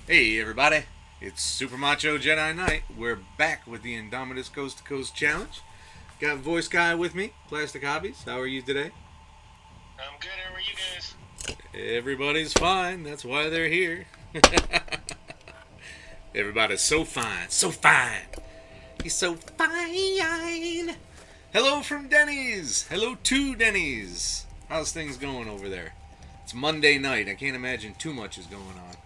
Hey everybody, it's Super Macho Jedi Knight. We're back with the Indomitus Coast to Coast Challenge. Got Voice Guy with me, Plastic Hobbies. How are you today? I'm good. How are you guys? Everybody's fine, that's why they're here. Everybody's so fine, so fine. He's so fine. Hello from Denny's. Hello to Denny's. How's things going over there? It's Monday night. I can't imagine too much is going on.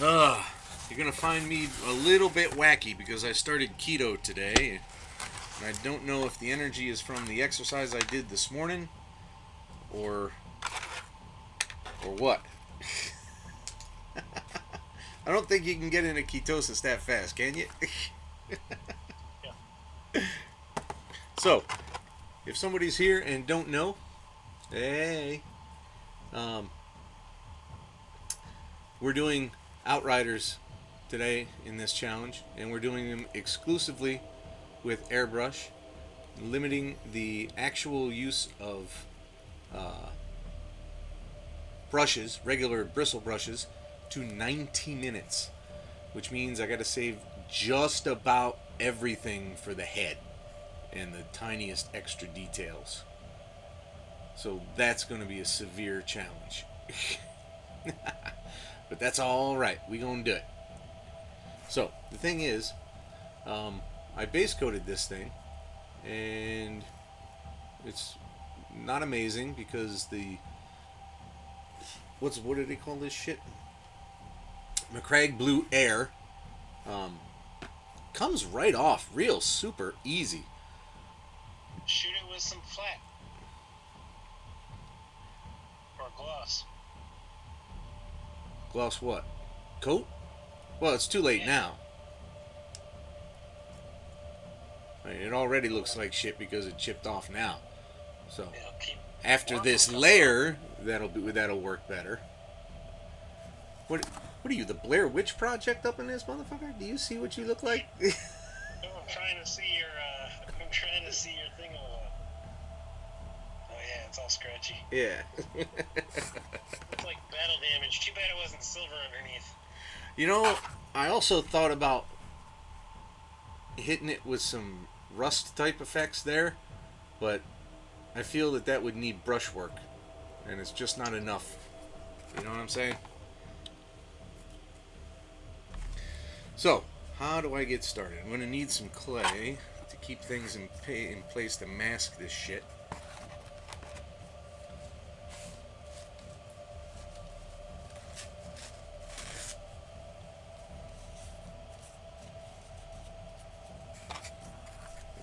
Ugh. You're gonna find me a little bit wacky because I started keto today. And I don't know if the energy is from the exercise I did this morning or what. I don't think you can get into ketosis that fast, can you? Yeah. So, if somebody's here and don't know, hey, um, we're doing outriders today in this challenge, and we're doing them exclusively with airbrush, limiting the actual use of brushes, regular bristle brushes, to 90 minutes, which means I got to save just about everything for the head and the tiniest extra details. So that's going to be a severe challenge. But that's all right. We gonna do it. So the thing is, I base coated this thing, and it's not amazing because the what did they call this shit? McCrag Blue Air um, comes right off, real super easy. Shoot it with some flat or gloss. Gloss what? Coat? Well, it's too late Yeah. now. I mean, it already looks like shit because it chipped off now. So It'll keep after more from this coming off. layer, that'll work better. What are you, the Blair Witch Project up in this motherfucker? Do you see what you look like? Oh, I'm trying to see your. I'm trying to see your thing. Oh yeah, it's all scratchy. Yeah. It's like battle damage. Too bad it wasn't silver underneath. You know, I also thought about hitting it with some rust type effects there, but I feel that would need brushwork, and it's just not enough. You know what I'm saying? So, how do I get started? I'm going to need some clay to keep things in place to mask this shit.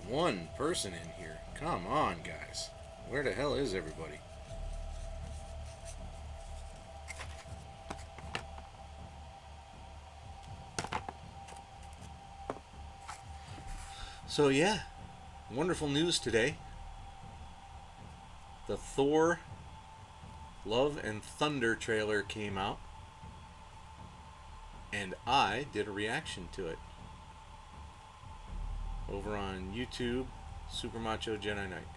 One person in here. Come on, guys. Where the hell is everybody? So, yeah, wonderful news today. The Thor Love and Thunder trailer came out, and I did a reaction to it over on YouTube, Super Macho Jedi Knight.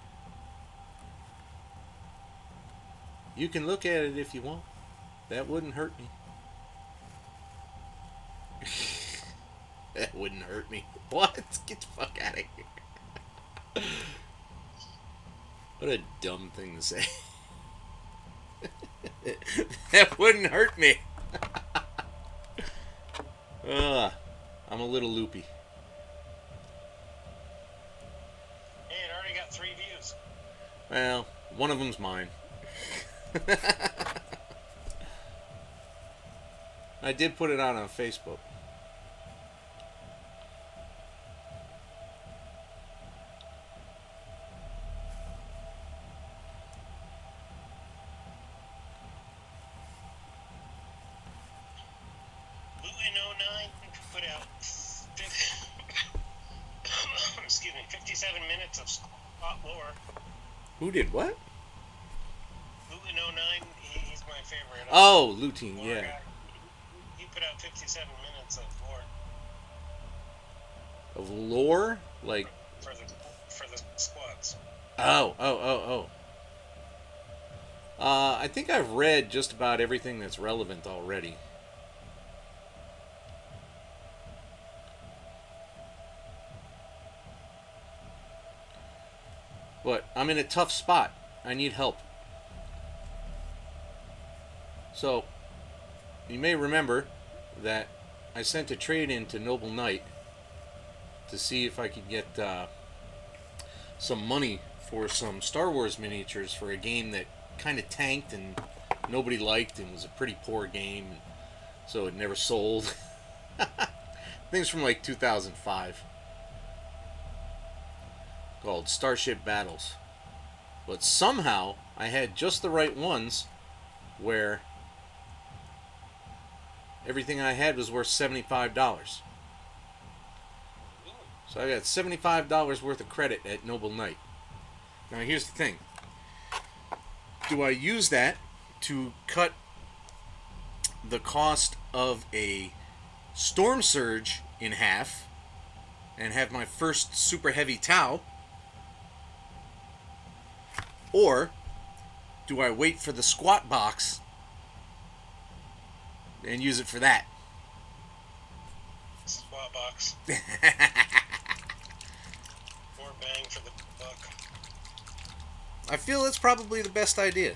You can look at it if you want. That wouldn't hurt me. That wouldn't hurt me. What? Get the fuck out of here. What a dumb thing to say. That wouldn't hurt me. I'm a little loopy. Hey, it already got 3 views. Well, one of them's mine. I did put it out on Facebook. Luton09 put out. Excuse me, 57 minutes of spot lore. Who did what? Luton09, he's my favorite. Oh, lutein, Lore yeah. guy. He put out 57 minutes of lore Of lore? Like, for the squads. oh, oh, oh, oh. I think I've read just about everything that's relevant already. But I'm in a tough spot. I need help. So, you may remember that I sent a trade in to Noble Knight to see if I could get some money for some Star Wars miniatures for a game that kind of tanked and nobody liked and was a pretty poor game, so it never sold. Things from like 2005 called Starship Battles. But somehow I had just the right ones where everything I had was worth $75. So I got $75 worth of credit at Noble Knight. Now here's the thing. Do I use that to cut the cost of a Storm Surge in half and have my first super heavy Tau? Or do I wait for the squat box and use it for that? Squat box. More bang for the buck. I feel it's probably the best idea.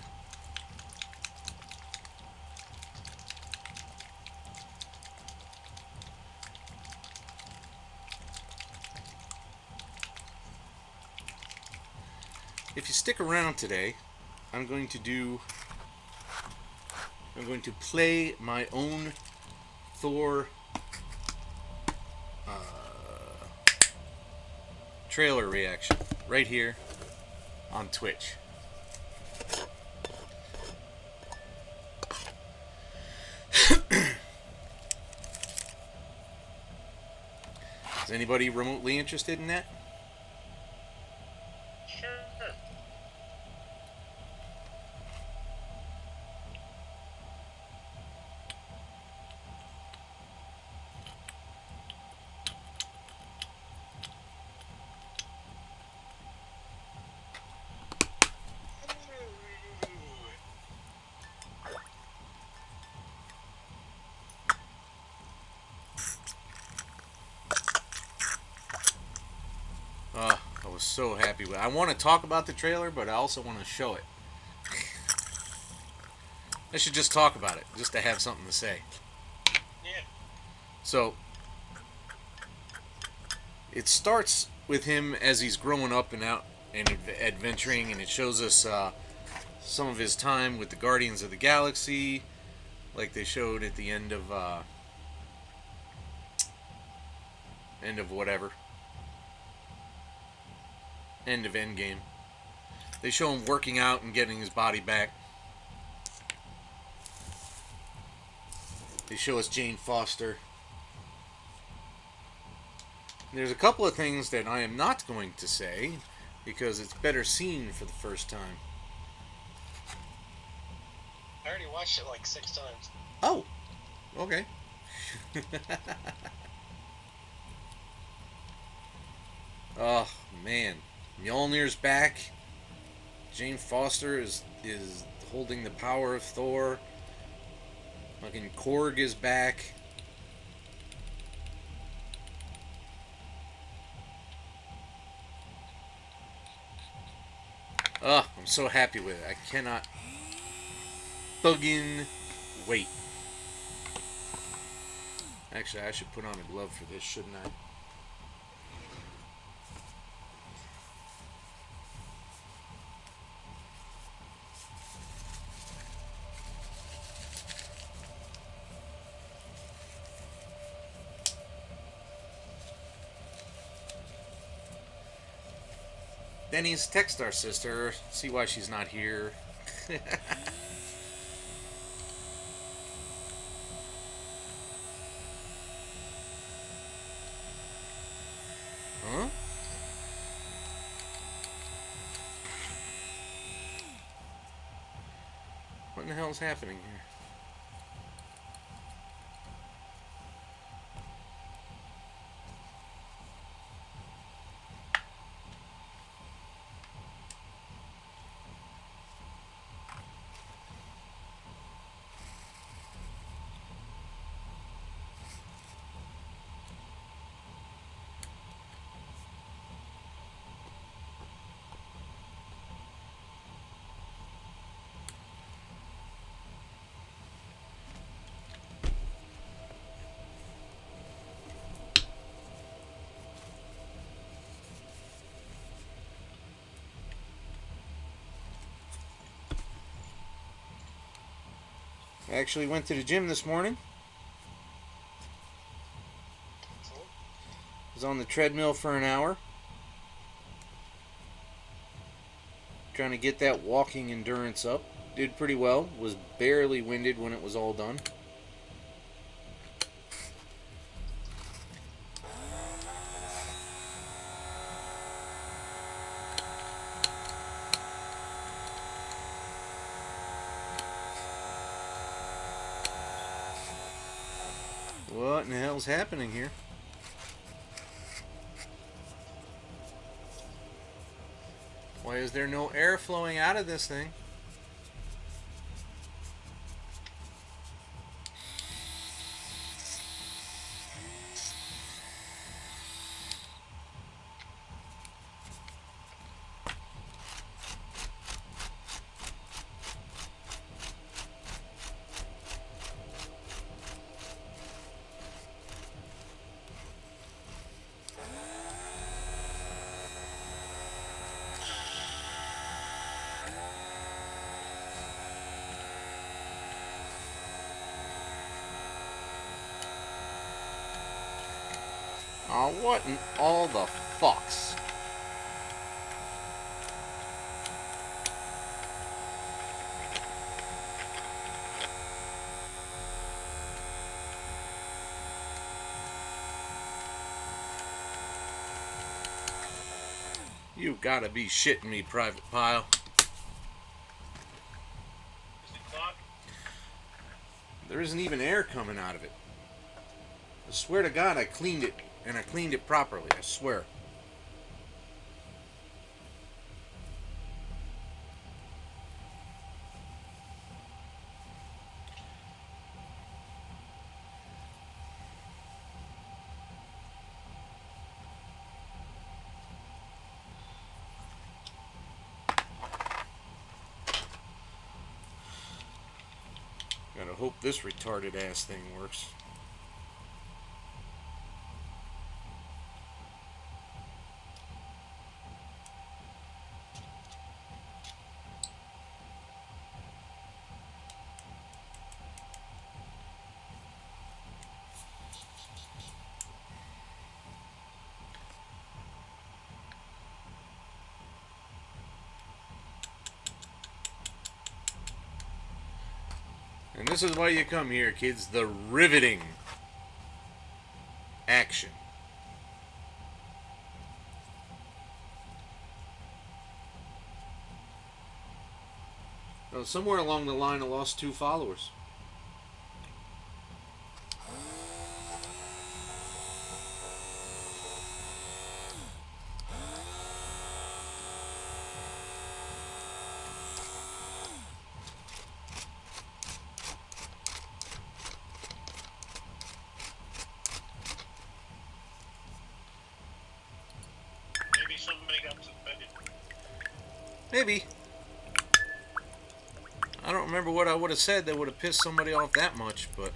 If you stick around today, I'm going to play my own Thor trailer reaction right here on Twitch. Is anybody remotely interested in that? Sure. I was so happy with it. I want to talk about the trailer, but I also want to show it. I should just talk about it, just to have something to say. Yeah. So, it starts with him as he's growing up and out and adventuring, and it shows us some of his time with the Guardians of the Galaxy, like they showed at the end of whatever. End of Endgame. They show him working out and getting his body back. They show us Jane Foster. There's a couple of things that I am not going to say because it's better seen for the first time. I already watched it like 6 times. Oh, okay. Oh man, Mjolnir's back. Jane Foster is holding the power of Thor. Fucking Korg is back. Oh, I'm so happy with it. I cannot fucking wait. Actually, I should put on a glove for this, shouldn't I? Denny's text our sister, see why she's not here. Huh? What in the hell is happening here? I actually went to the gym this morning. Was on the treadmill for an hour. Trying to get that walking endurance up. Did pretty well. Was barely winded when it was all done. What in the hell's happening here? Why is there no air flowing out of this thing? Oh, what in all the fucks? You gotta be shitting me, Private Pile. Is it clogged? There isn't even air coming out of it. I swear to God I cleaned it, and I cleaned it properly, I swear. Gotta hope this retarded ass thing works. And this is why you come here, kids. The riveting action. Well, somewhere along the line I lost 2 followers. Maybe somebody got suspended. Maybe. I don't remember what I would have said that would have pissed somebody off that much, but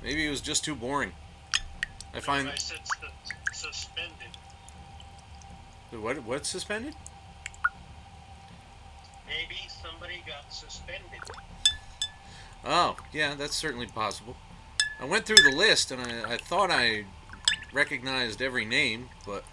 maybe it was just too boring. I find... I said suspended. What's suspended? Maybe somebody got suspended. Oh, yeah, that's certainly possible. I went through the list and I thought I recognized every name, but...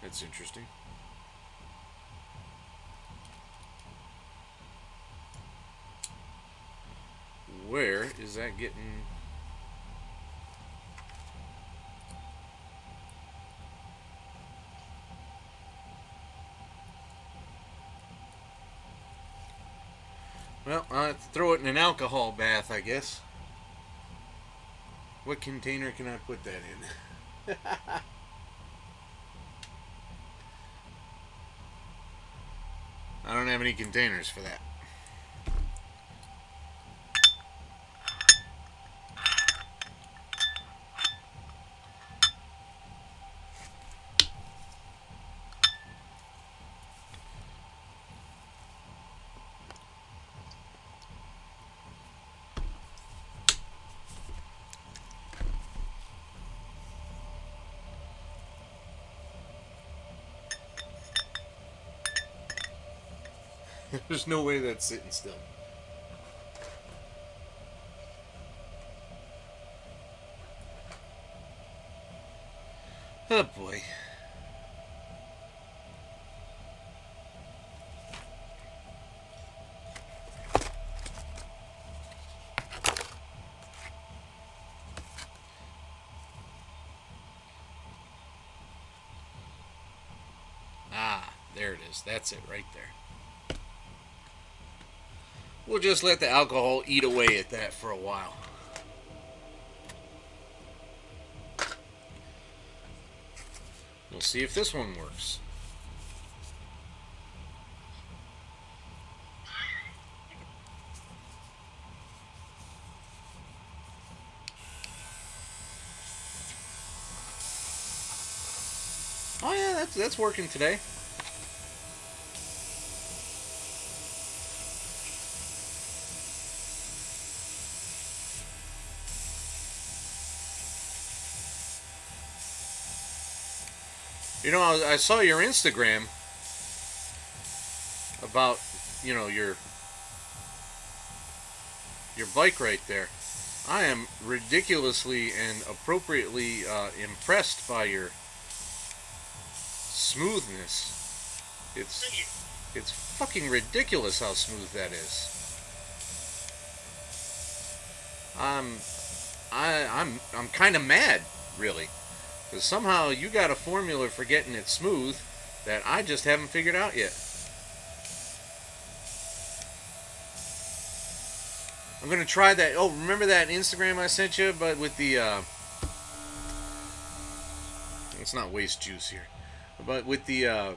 That's interesting. Where is that getting... Well, I'll have to throw it in an alcohol bath, I guess. What container can I put that in? I don't have any containers for that. There's no way that's sitting still. Oh boy. Ah, there it is. That's it right there. We'll just let the alcohol eat away at that for a while. We'll see if this one works. Oh yeah, that's working today. You know, I saw your Instagram about, you know, your bike right there. I am ridiculously and appropriately impressed by your smoothness. It's fucking ridiculous how smooth that is. I'm kind of mad, really, because somehow you got a formula for getting it smooth that I just haven't figured out yet. I'm gonna try that. Oh, remember that Instagram I sent you, but with the it's not waste juice here, but with the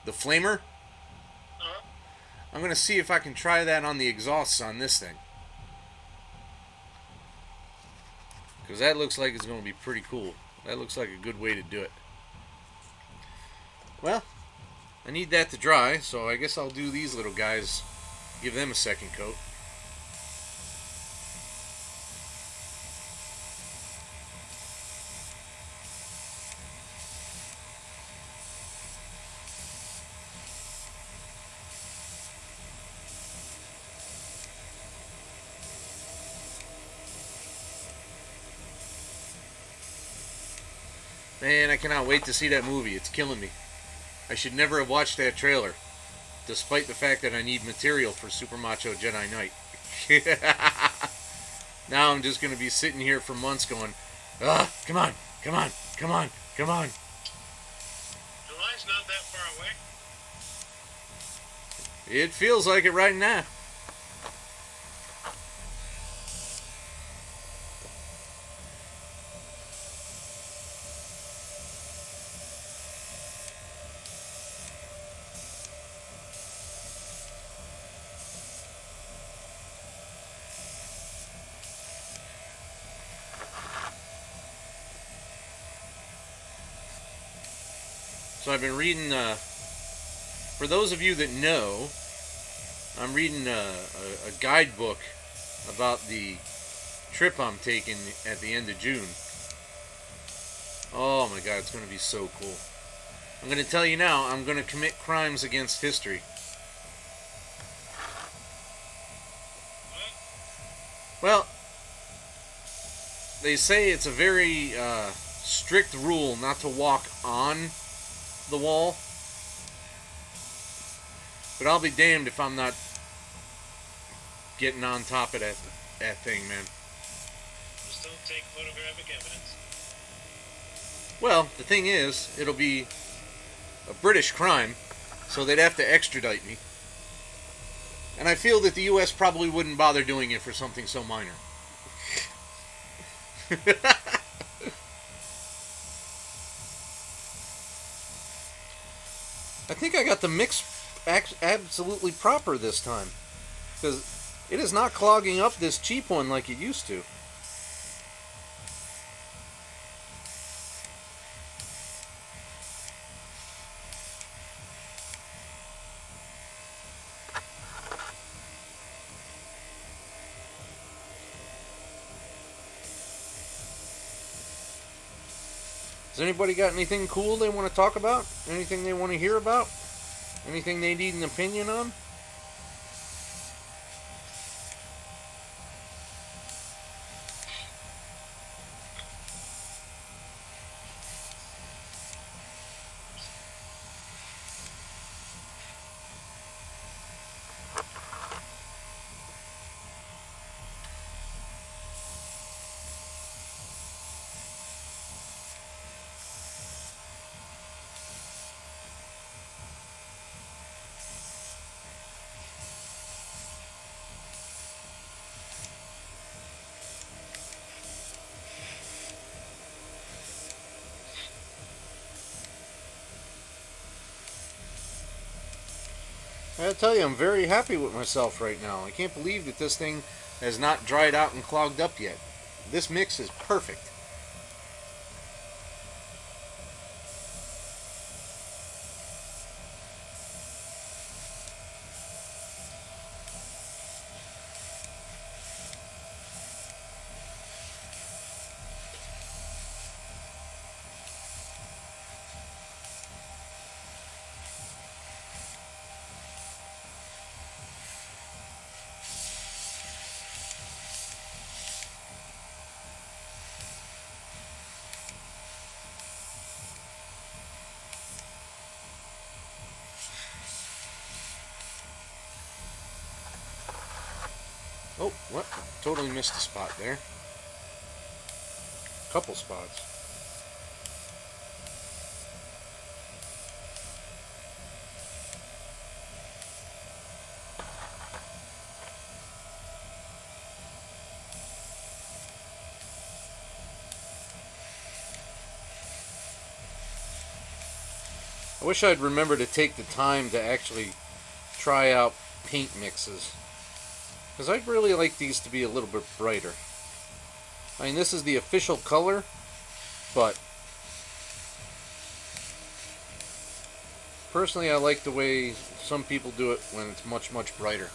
flamer. I'm gonna see if I can try that on the exhausts on this thing, because that looks like it's gonna be pretty cool. That looks like a good way to do it. Well, I need that to dry, so I guess I'll do these little guys, give them a second coat. Man, I cannot wait to see that movie. It's killing me. I should never have watched that trailer, despite the fact that I need material for Super Macho Jedi Knight. Now I'm just going to be sitting here for months going, come on, come on, come on, come on. July's not that far away. It feels like it right now. So I've been reading, for those of you that know, I'm reading a guidebook about the trip I'm taking at the end of June. Oh my god, it's going to be so cool. I'm going to tell you now, I'm going to commit crimes against history. Well, they say it's a very strict rule not to walk on the wall, but I'll be damned if I'm not getting on top of that thing, man. Just don't take photographic evidence. Well, the thing is, it'll be a British crime, so they'd have to extradite me. And I feel that the U.S. probably wouldn't bother doing it for something so minor. I think I got the mix absolutely proper this time, because it is not clogging up this cheap one like it used to. Has anybody got anything cool they want to talk about? Anything they want to hear about? Anything they need an opinion on? I gotta tell you, I'm very happy with myself right now. I can't believe that this thing has not dried out and clogged up yet. This mix is perfect. Oh, what? Totally missed a spot there. Couple spots. I wish I'd remember to take the time to actually try out paint mixes. Because I'd really like these to be a little bit brighter. I mean, this is the official color, but personally I like the way some people do it when it's much, much brighter.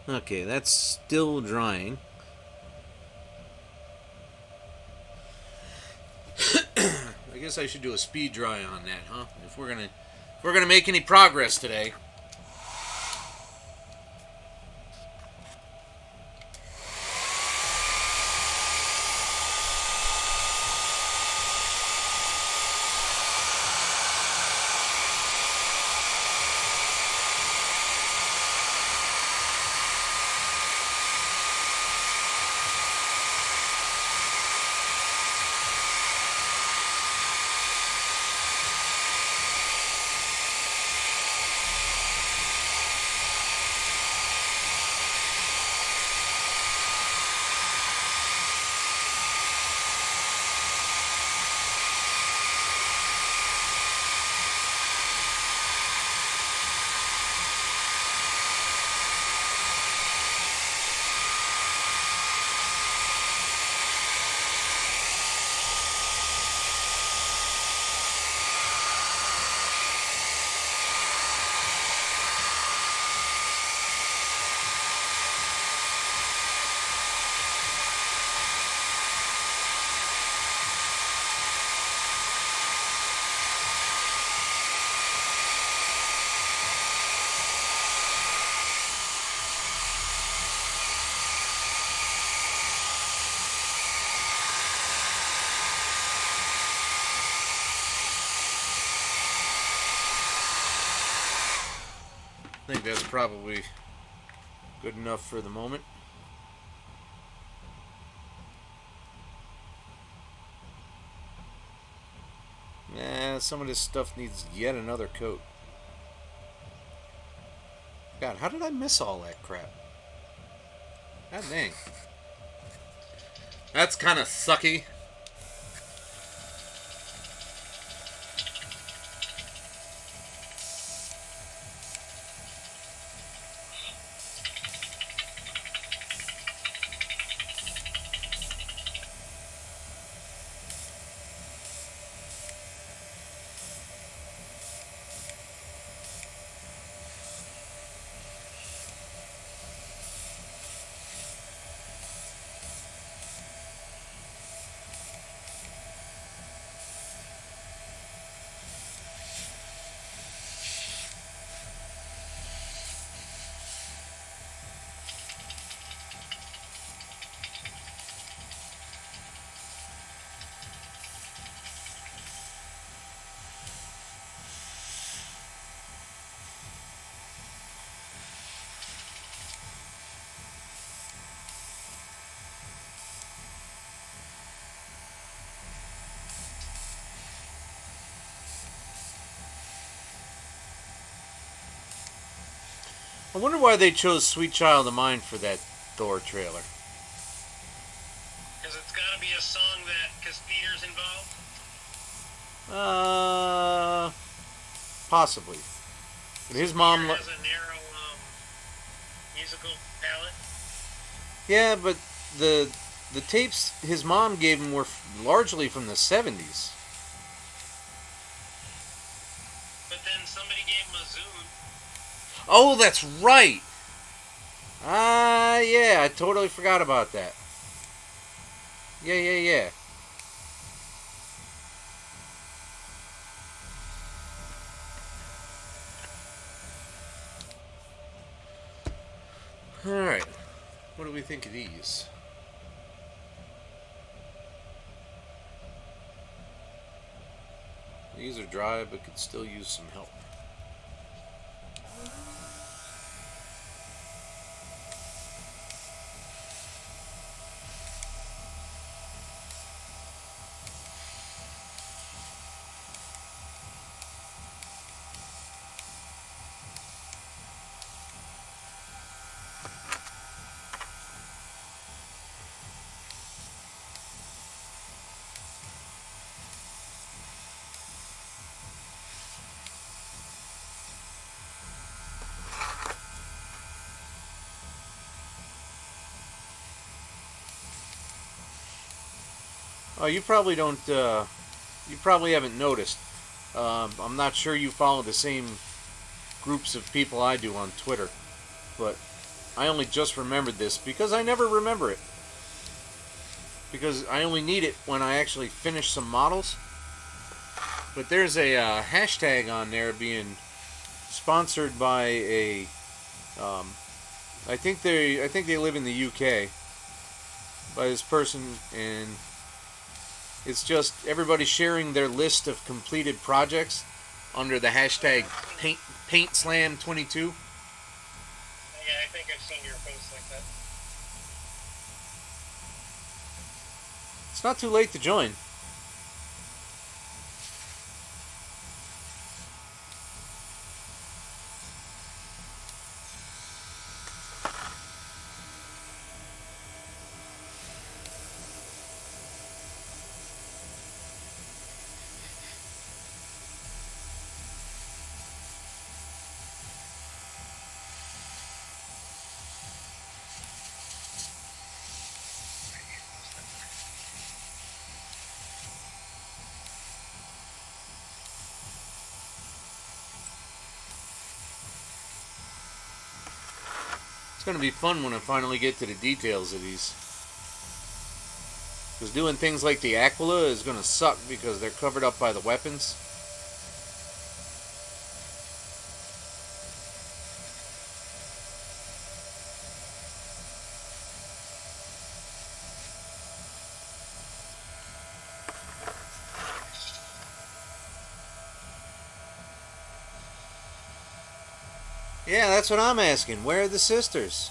Okay, that's still drying. I guess I should do a speed dry on that, huh? If we're gonna make any progress today. I think that's probably good enough for the moment. Nah, some of this stuff needs yet another coat. God, how did I miss all that crap? God dang. That's kind of sucky. I wonder why they chose Sweet Child of Mine for that Thor trailer. Because it's got to be a song because Peter's involved. Possibly. But his Peter mom... has a narrow musical palette. Yeah, but the tapes his mom gave him were largely from the 70s. But then somebody gave him a Zoom. Oh, that's right! Yeah, I totally forgot about that. Yeah. Alright. What do we think of these? These are dry, but could still use some help. Oh, you probably don't, you probably haven't noticed. I'm not sure you follow the same groups of people I do on Twitter, but I only just remembered this because I never remember it. Because I only need it when I actually finish some models. But there's a hashtag on there being sponsored by a, I think they live in the UK, by this person, and it's just everybody sharing their list of completed projects under the hashtag PaintSlam22. Yeah, I think I've seen your posts like that. It's not too late to join. It's going to be fun when I finally get to the details of these. Because doing things like the Aquila is going to suck because they're covered up by the weapons. Yeah, that's what I'm asking. Where are the sisters?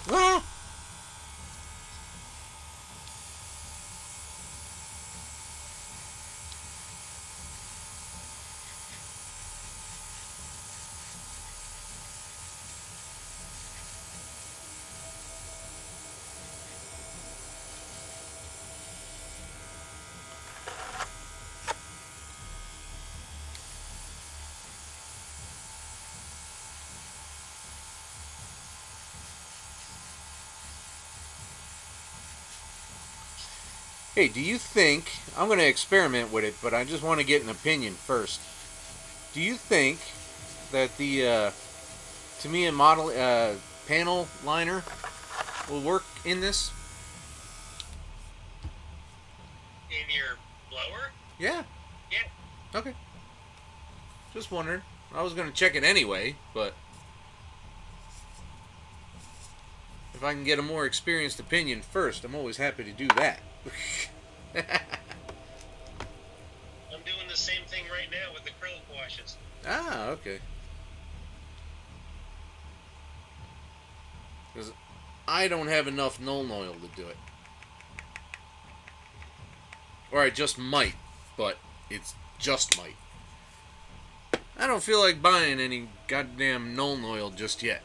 Ah! Hey, do you think, I'm going to experiment with it, but I just want to get an opinion first. Do you think that the Tamiya model panel liner will work in this? In your blower? Yeah. Yeah. Okay. Just wondering. I was going to check it anyway, but if I can get a more experienced opinion first, I'm always happy to do that. brushes. Ah, okay. Because I don't have enough Nuln Oil to do it. Or I just might, but it's just might. I don't feel like buying any goddamn Nuln Oil just yet.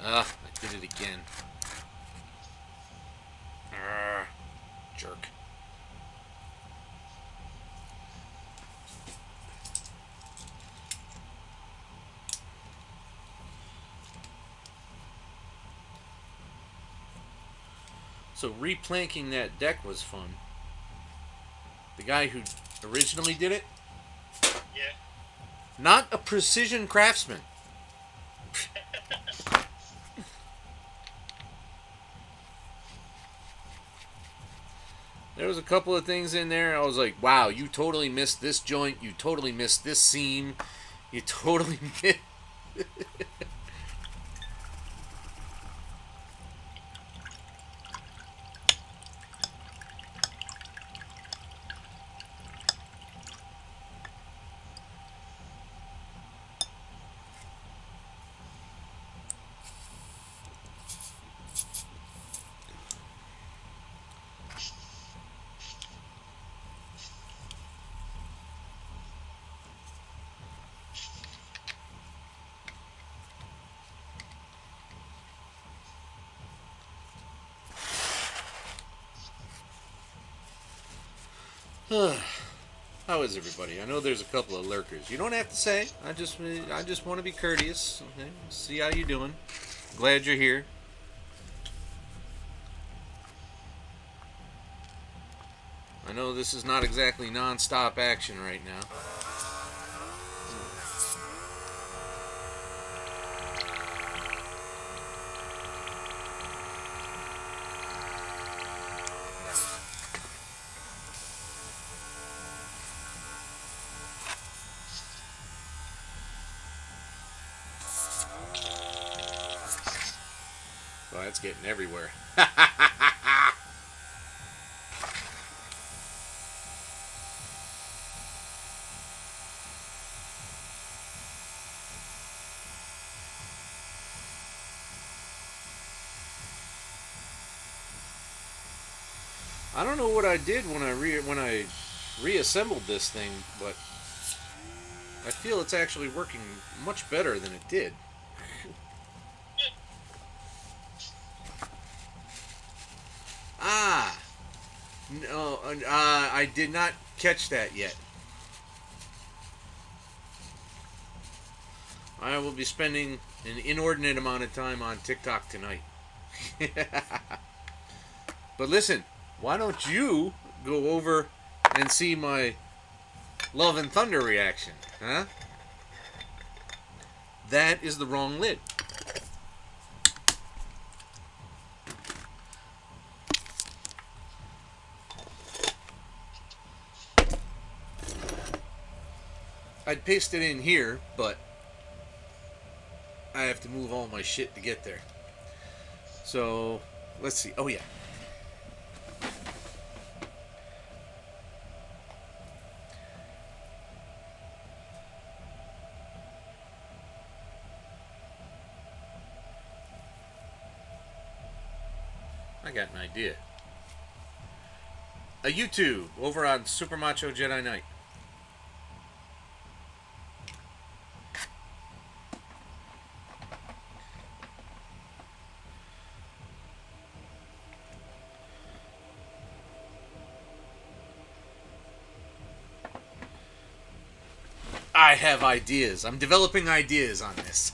Ah, I did it again. Arrgh, jerk. So replanking that deck was fun. The guy who originally did it, Yeah. not a precision craftsman. There was a couple of things in there. I was like, wow, you totally missed this joint. You totally missed this seam. You totally missed. How is everybody? I know there's a couple of lurkers. You don't have to say. I just want to be courteous. Okay? See how you doing. Glad you're here. I know this is not exactly non-stop action right now. Well, that's getting everywhere. I don't know what I did when I reassembled this thing, but I feel it's actually working much better than it did. Ah, no, I did not catch that yet. I will be spending an inordinate amount of time on TikTok tonight. But listen, why don't you go over and see my Love and Thunder reaction, huh? That is the wrong lid. I'd paste it in here, but I have to move all my shit to get there. So, let's see. Oh, yeah. I got an idea. A YouTube over on Super Macho Jedi Knight. I have ideas. I'm developing ideas on this.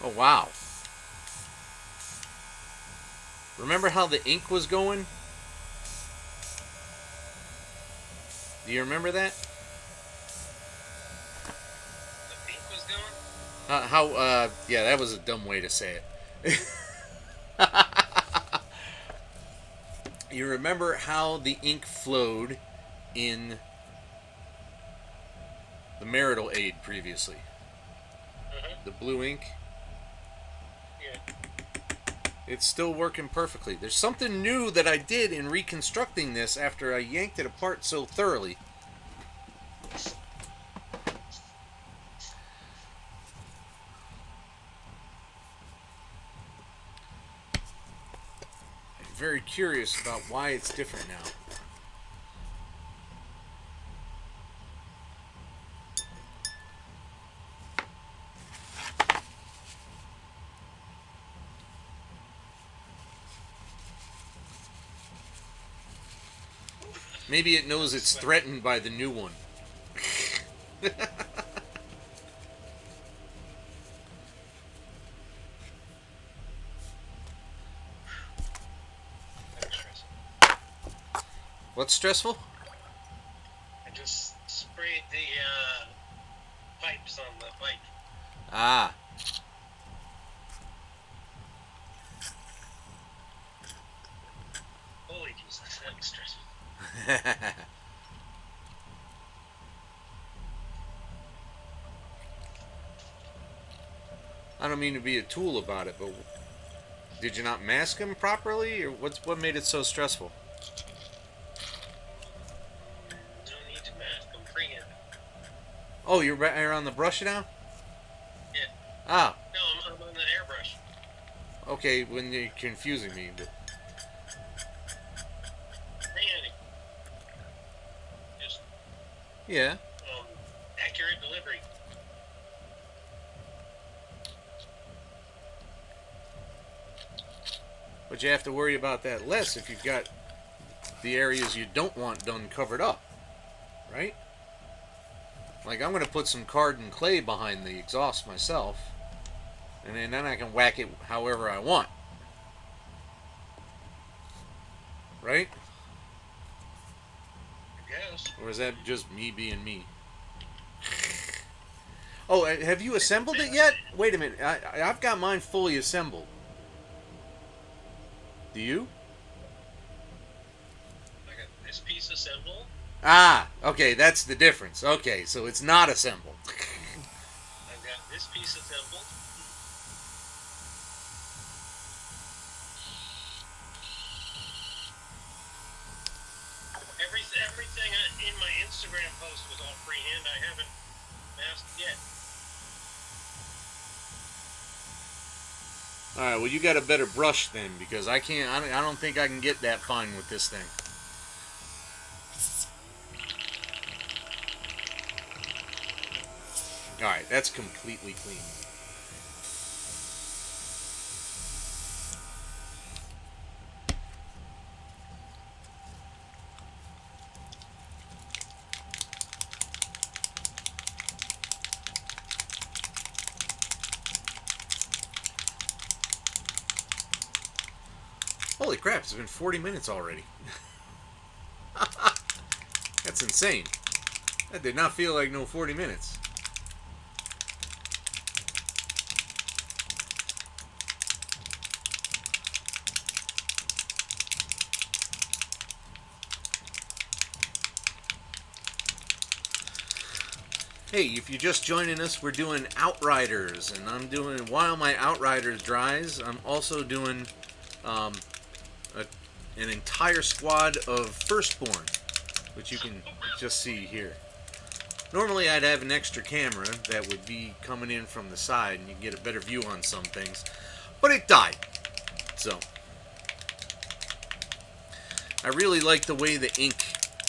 Oh, wow. Remember how the ink was going? Do you remember that? The ink was going? Yeah, that was a dumb way to say it. You remember how the ink flowed in the marital aid previously? The blue ink? Yeah. It's still working perfectly. There's something new that I did in reconstructing this after I yanked it apart so thoroughly. I'm very curious about why it's different now. Maybe it knows it's threatened by the new one. What's stressful? I just sprayed the pipes on the bike. Ah. Holy Jesus, that was stressful. I don't mean to be a tool about it, but did you not mask them properly, or what made it so stressful? No need to mask them freehand. Oh, you're on the brush now? Yeah. Ah, No, I'm on the airbrush. okay. When you're confusing me, but Freehanding. Just yeah. accurate delivery. But you have to worry about that less if you've got the areas you don't want done covered up, right? Like I'm going to put some carded clay behind the exhaust myself, and then I can whack it however I want, right? I guess. Or is that just me being me? Oh, have you assembled it yet? Wait a minute, I've got mine fully assembled. Do you? I got this piece assembled. Ah, okay, that's the difference. Okay, so it's not assembled. I've got this piece assembled. Everything in my Instagram post was all freehand. I haven't masked yet. All right, well you got a better brush then, because I can't. I don't think I can get that fine with this thing. All right, that's completely clean. Holy crap, it's been 40 minutes already. That's insane. That did not feel like no 40 minutes. Hey, if you're just joining us, we're doing Outriders, and I'm doing, while my Outriders dries, I'm also doing um, an entire squad of Firstborn, which you can just see here. Normally I'd have an extra camera that would be coming in from the side and you can get a better view on some things, but it died. So, I really like the way the ink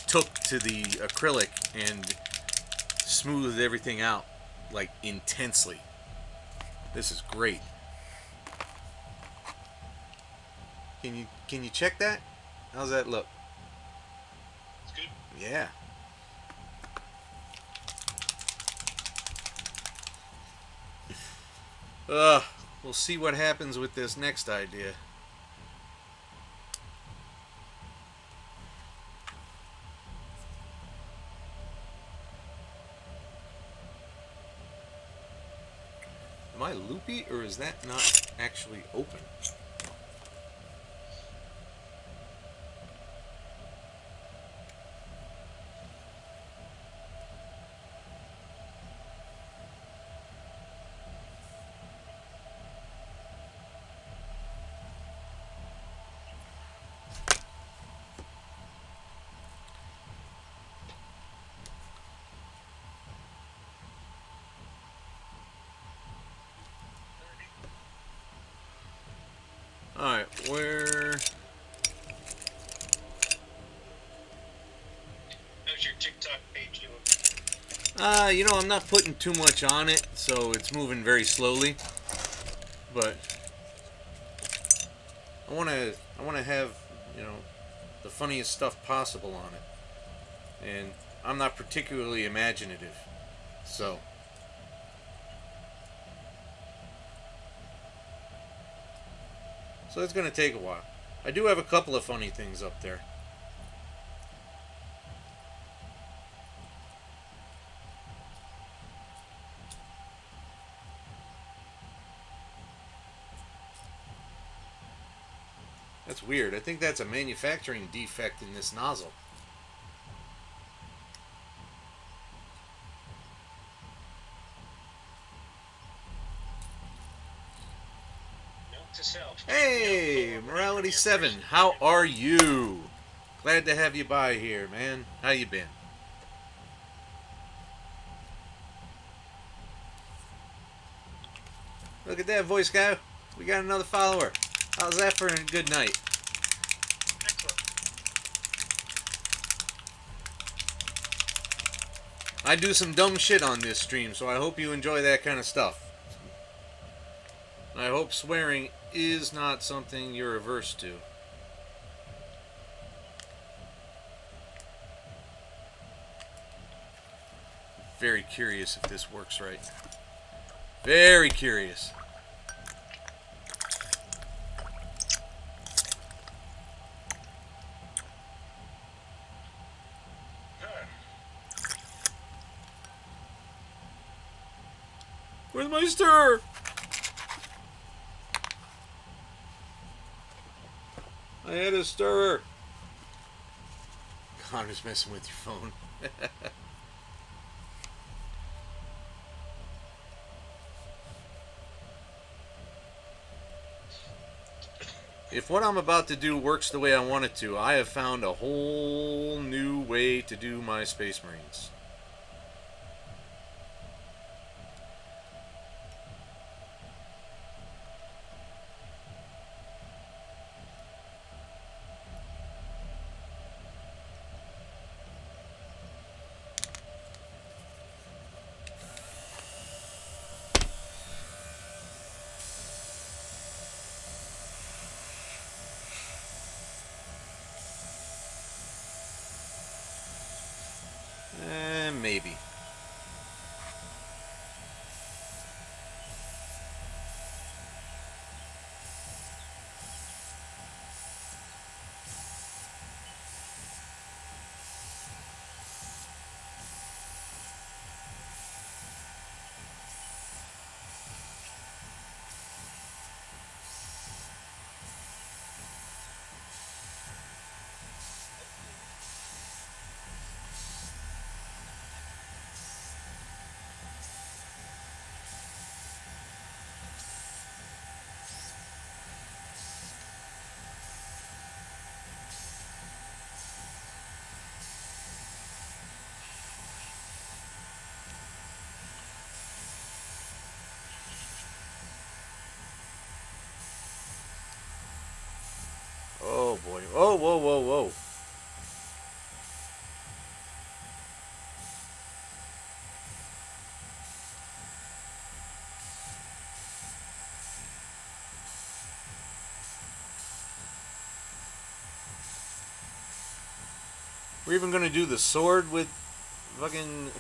took to the acrylic and smoothed everything out, like, intensely. This is great. Can you check that? How's that look? It's good. Yeah. We'll see what happens with this next idea. Am I loopy, or is that not actually open? Alright, where... How's your TikTok page doing? You know, I'm not putting too much on it, so it's moving very slowly. But I wanna have, you know, the funniest stuff possible on it. And I'm not particularly imaginative. So it's gonna take a while. I do have a couple of funny things up there. That's weird. I think that's a manufacturing defect in this nozzle. Note to self. Hey, Morality 7, how are you? Glad to have you by here, man. How you been? Look at that, voice guy. We got another follower. How's that for a good night? Excellent. I do some dumb shit on this stream, so I hope you enjoy that kind of stuff. I hope swearing is not something you're averse to. Very curious if this works right. Very curious. Where's my stir? I had a stirrer. Connor's messing with your phone. If what I'm about to do works the way I want it to, I have found a whole new way to do my Space Marines. Maybe. volume. Oh, whoa, whoa, whoa. We're even gonna do the sword with fucking.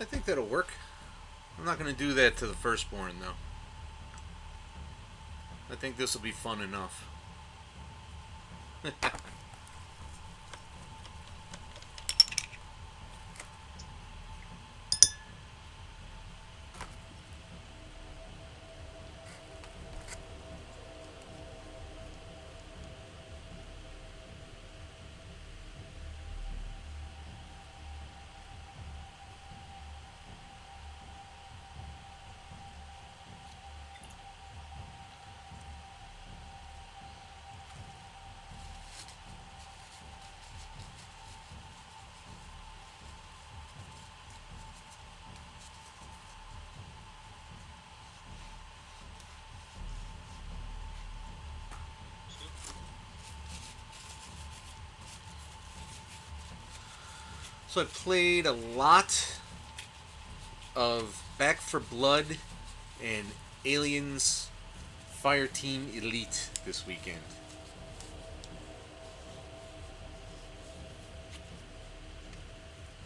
I think that'll work. I'm not gonna do that to the Firstborn though. I think this will be fun enough. So I played a lot of Back for Blood and Aliens Fireteam Elite this weekend.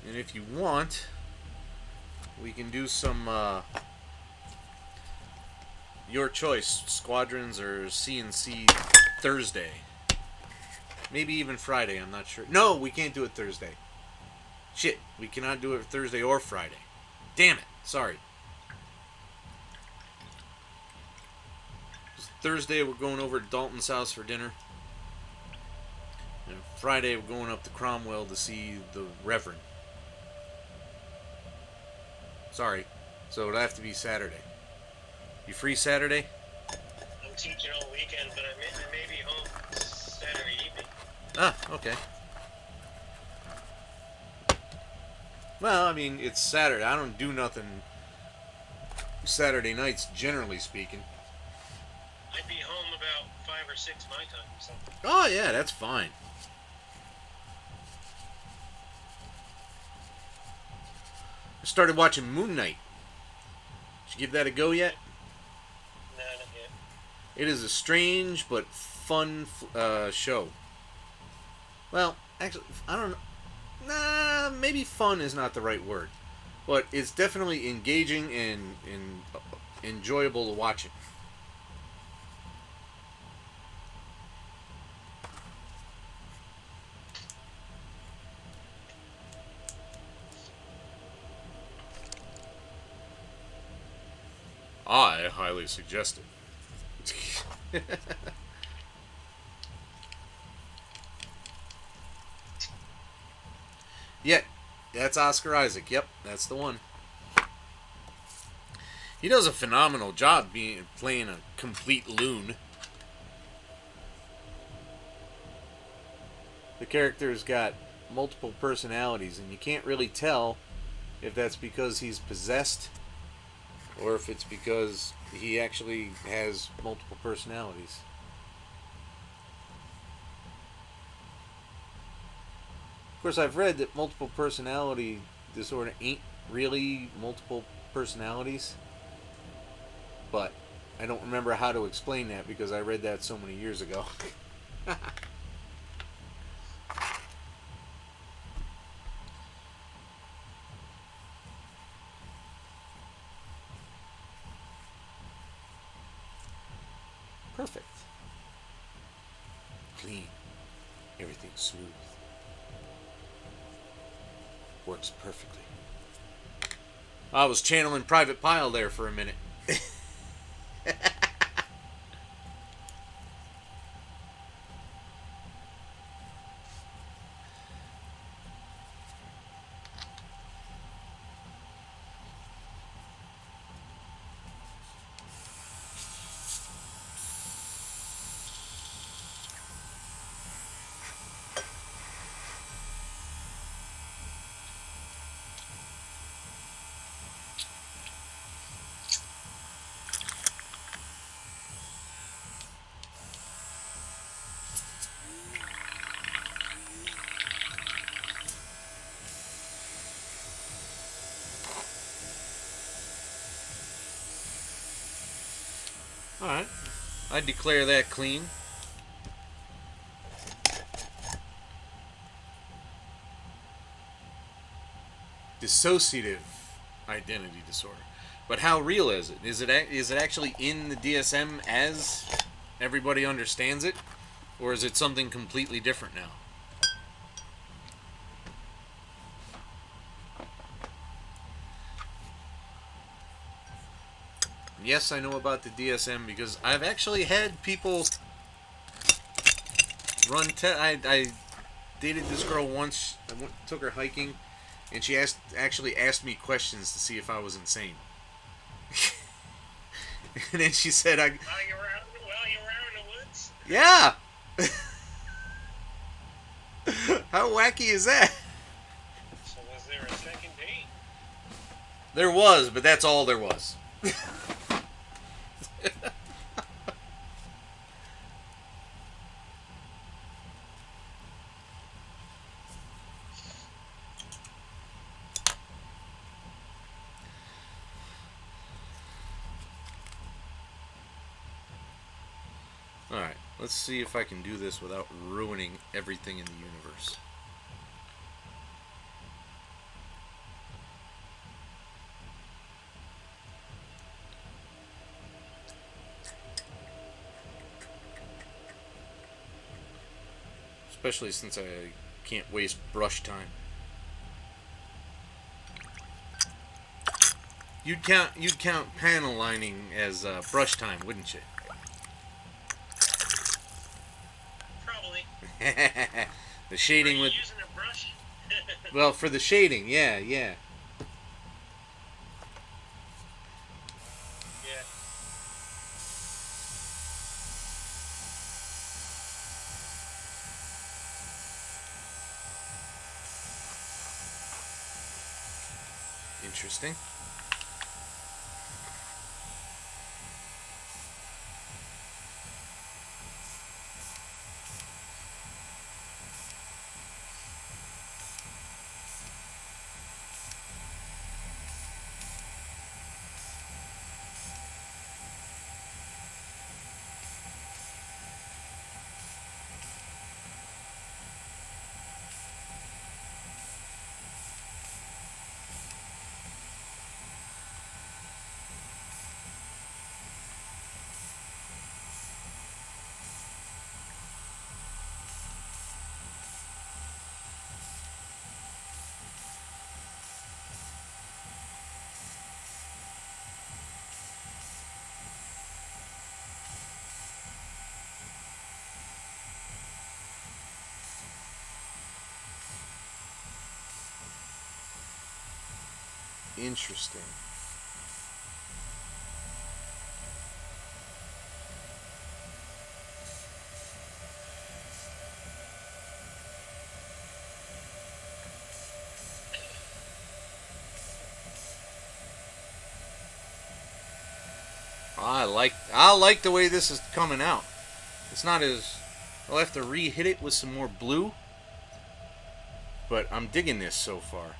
And if you want, we can do some your choice squadrons or CNC Thursday. Maybe even Friday, I'm not sure. No, we can't do it Thursday. Shit, we cannot do it Thursday or Friday. Damn it, sorry. Thursday we're going over to Dalton's house for dinner. And Friday we're going up to Cromwell to see the Reverend. Sorry. So it'll have to be Saturday. You free Saturday? I'm teaching all weekend, but I may be home Saturday evening. Ah, okay. Well, I mean, it's Saturday. I don't do nothing Saturday nights, generally speaking. I'd be home about 5 or 6 my time. So. Oh, yeah, that's fine. I started watching Moon Knight. Did you give that a go yet? No, not yet. It is a strange but fun show. Well, actually, I don't know. Nah, maybe fun is not the right word. But it's definitely engaging and enjoyable to watch it. I highly suggest it. Yeah, that's Oscar Isaac. Yep, that's the one. He does a phenomenal job playing a complete loon. The character's got multiple personalities, and you can't really tell if that's because he's possessed or if it's because he actually has multiple personalities. Of course, I've read that multiple personality disorder ain't really multiple personalities, but I don't remember how to explain that because I read that so many years ago. Perfect. clean. Everything's smooth. Works perfectly. I was channeling Private Pile there for a minute. Alright. I declare that clean. Dissociative identity disorder. But how real is it? Is it actually in the DSM as everybody understands it? Or is it something completely different now? Yes, I know about the DSM because I've actually had people run. I dated this girl once. Took her hiking, and she actually asked me questions to see if I was insane. And then she said, While you were out in the woods? Yeah! How wacky is that? So was there a second date? There was, but that's all there was. Alright, let's see if I can do this without ruining everything in the universe. Especially since I can't waste brush time. You'd count panel lining as brush time, wouldn't you? Probably. The shading Are you with using a brush? well, for the shading, yeah. Yeah. Interesting. Interesting. I like the way this is coming out. It's not as I'll have to re-hit it with some more blue, but I'm digging this so far.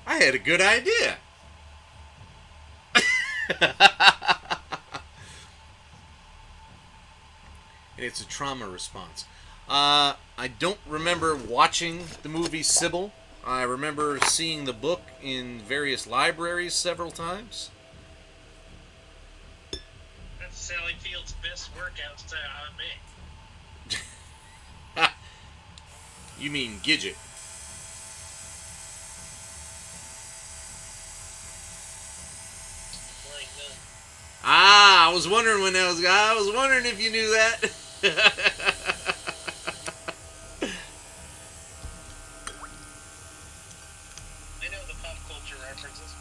I had a good idea. And it's a trauma response. I don't remember watching the movie Sybil. I remember seeing the book in various libraries several times. That's Sally Field's best workout style, I bet. You mean Gidget. Flying nun. Ah, I was wondering when that was. I was wondering if you knew that. I know the pop culture references.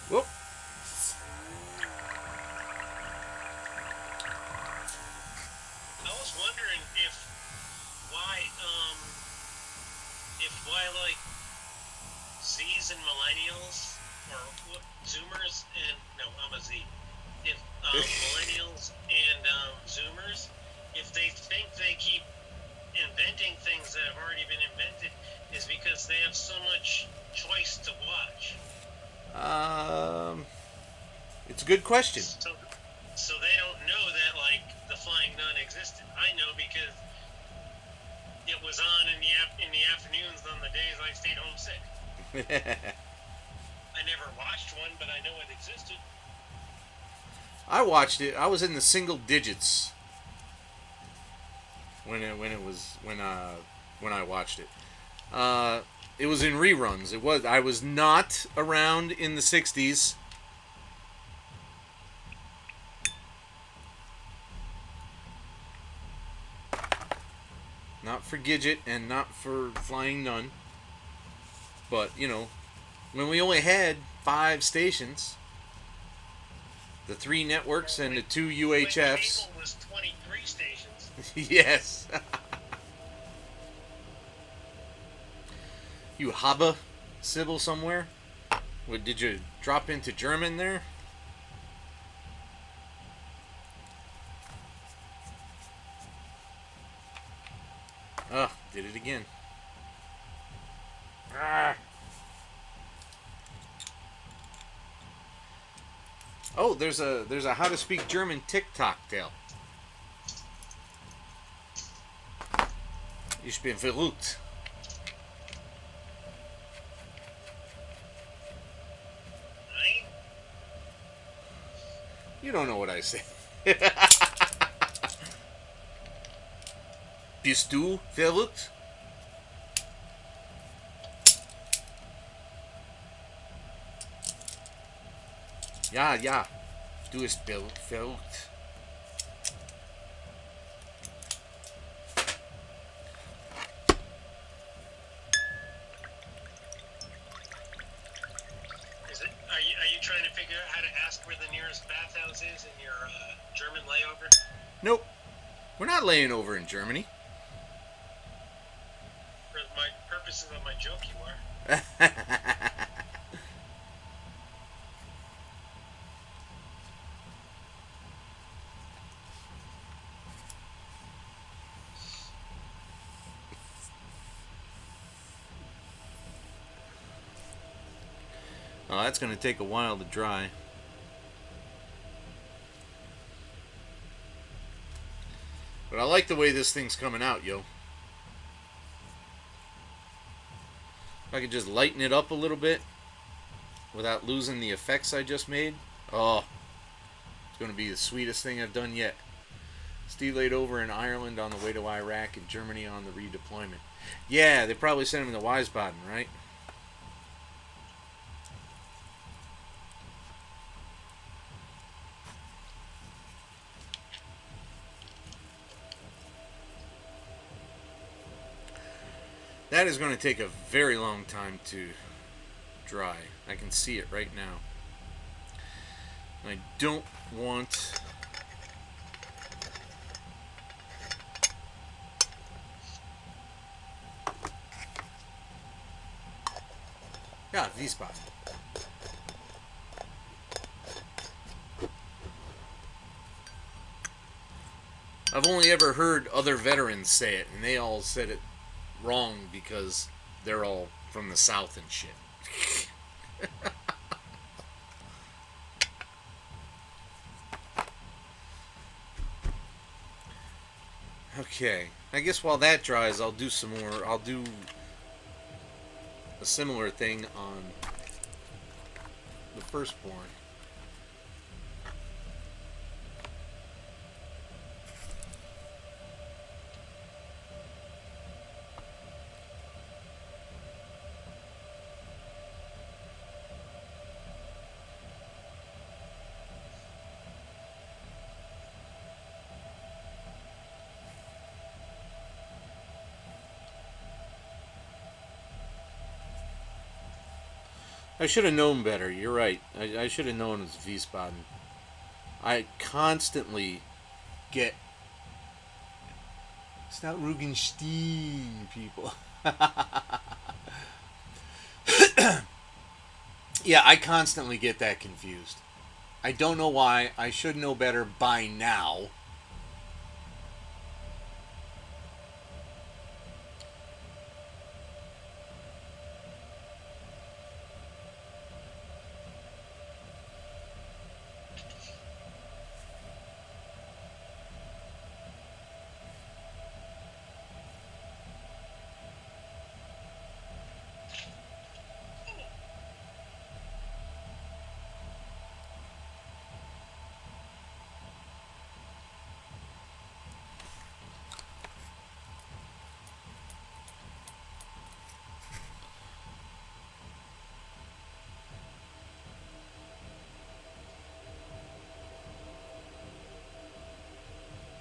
Whoop. I was wondering why, why like Z's and millennials, or what, Zoomers and no, I'm a Z. If millennials and Zoomers, if they think they keep inventing things that have already been invented, is because they have so much choice to watch. It's a good question. So they don't know that like the Flying Nun existed. I know because it was on in the afternoons on the days I stayed home sick. I never watched one, but I know it existed. I watched it. I was in the single digits when I watched it. It was in reruns. I was not around in the '60s. Not for Gidget and not for Flying Nun. But, you know, when we only had 5 stations, the 3 networks and the 2 UHFs. Cable was 23 stations. Yes. You Hobba Sybil somewhere? What, did you drop into German there? Ah, did it again. Ah. Oh, there's a how to speak German TikTok tale. Ich bin verrückt. Right? You don't know what I say. Bist du verrückt? Ja, ja. Du bist verrückt. Are you trying to figure out how to ask where the nearest bathhouse is in your German layover? Nope. We're not laying over in Germany. For my purposes of my joke, you are. Oh, that's going to take a while to dry. But I like the way this thing's coming out, yo. If I could just lighten it up a little bit without losing the effects I just made. Oh, it's going to be the sweetest thing I've done yet. Steve laid over in Ireland on the way to Iraq and Germany on the redeployment. Yeah, they probably sent him to Wiesbaden, right? That is going to take a very long time to dry. I can see it right now. I don't want... Yeah, Wiesbaden. I've only ever heard other veterans say it, and they all said it wrong because they're all from the South and shit. Okay, I guess while that dries, I'll do some more. I'll do a similar thing on the Firstborn. I should have known better. You're right. I should have known it was Wiesbaden. I constantly get. It's not Rugenstein, people. Yeah, I constantly get that confused. I don't know why. I should know better by now.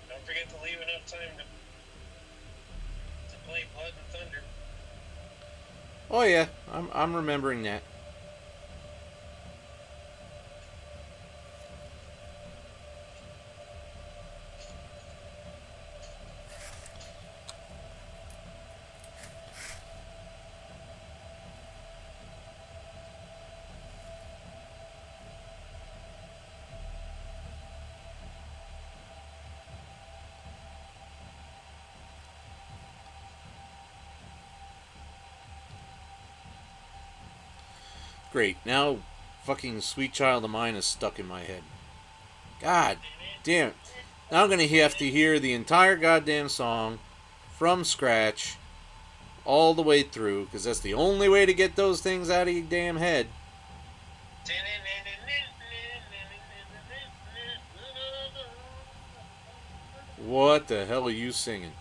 Don't forget to leave enough time to play Blood and Thunder. Oh yeah, I'm remembering that. Great. Now, fucking Sweet Child of Mine is stuck in my head. God damn it. Now I'm gonna have to hear the entire goddamn song from scratch all the way through, because that's the only way to get those things out of your damn head. What the hell are you singing?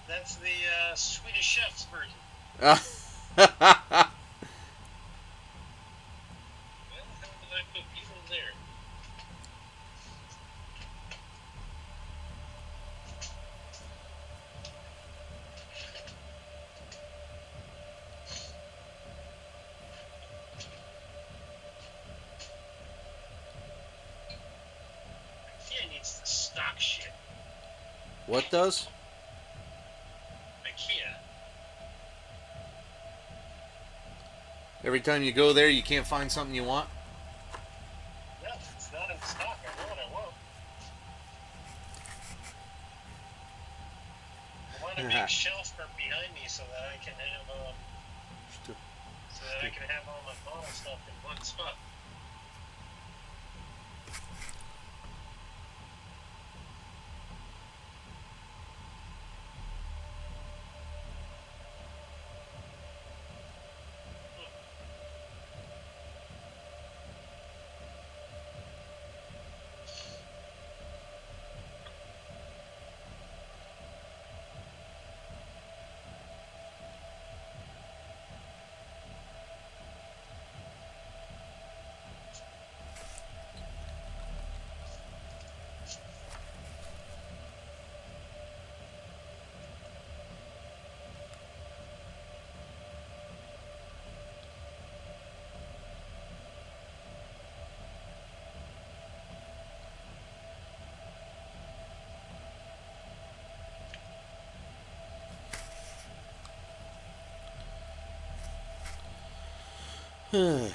That's the Swedish Chef's version. Ah. Where the hell did I put people there? IKEA needs to stock shit. What does? IKEA. Every time you go there, you can't find something you want? No, it's not in stock. I know what I want. I want a big shelf behind me so that I can have all my bottle stuff in one spot. So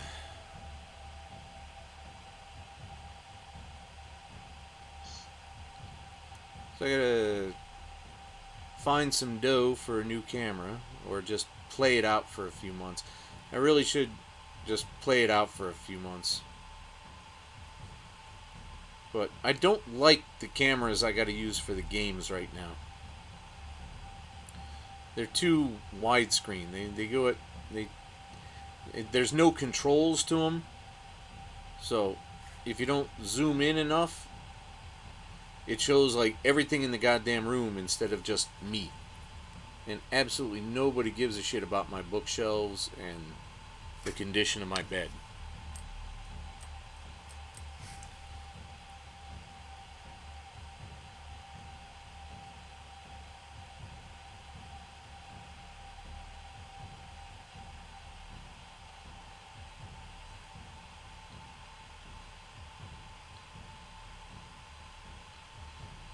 I gotta find some dough for a new camera, or just play it out for a few months. I really should just play it out for a few months. But I don't like the cameras I gotta use for the games right now. They're too widescreen. They go at they. There's no controls to them, so if you don't zoom in enough, it shows like everything in the goddamn room instead of just me. And absolutely nobody gives a shit about my bookshelves and the condition of my bed.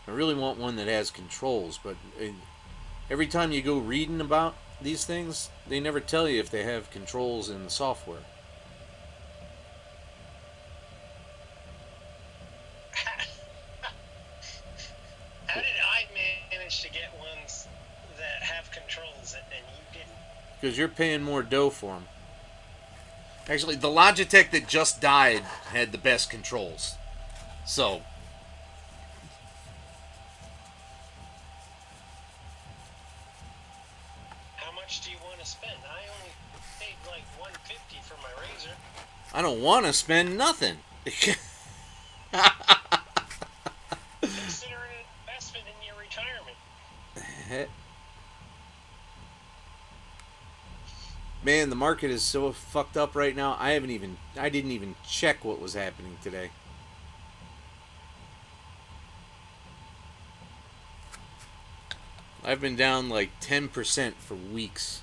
I really want one that has controls, but every time you go reading about these things, they never tell you if they have controls in the software. How did I manage to get ones that have controls and you didn't? Because you're paying more dough for them. Actually, the Logitech that just died had the best controls. So, How much do you want to spend? I only paid like $150 for my razor. I don't want to spend nothing. Consider an investment in your retirement. Man, the market is so fucked up right now. I didn't even check what was happening today. I've been down like 10% for weeks.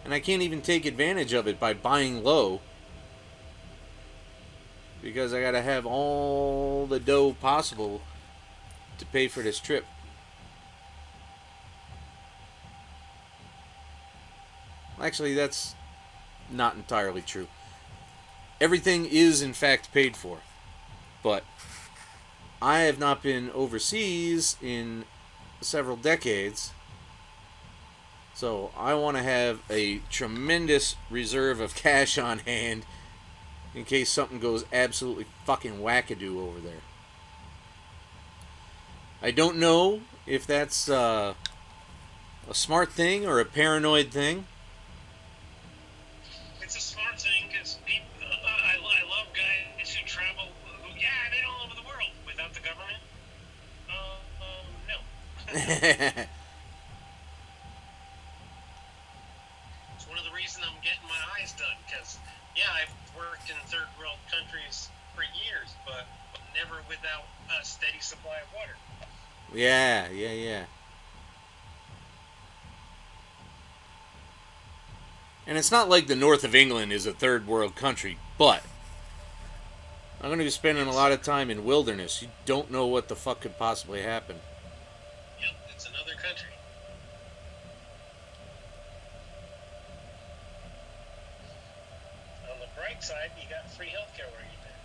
And I can't even take advantage of it by buying low. Because I gotta have all the dough possible to pay for this trip. Actually, that's not entirely true. Everything is in fact paid for. But I have not been overseas in several decades. So I want to have a tremendous reserve of cash on hand in case something goes absolutely fucking wackadoo over there. I don't know if that's a smart thing or a paranoid thing. It's a smart thing because I love guys who travel. I've been all over the world without the government. No. It's one of the reasons I'm getting my eyes done because, I've worked in third world countries for years, but never without a steady supply of water. Yeah. And it's not like the north of England is a third world country, but I'm going to be spending a lot of time in wilderness. You don't know what the fuck could possibly happen. Yep, it's another country. On the bright side, you got free healthcare where you've been.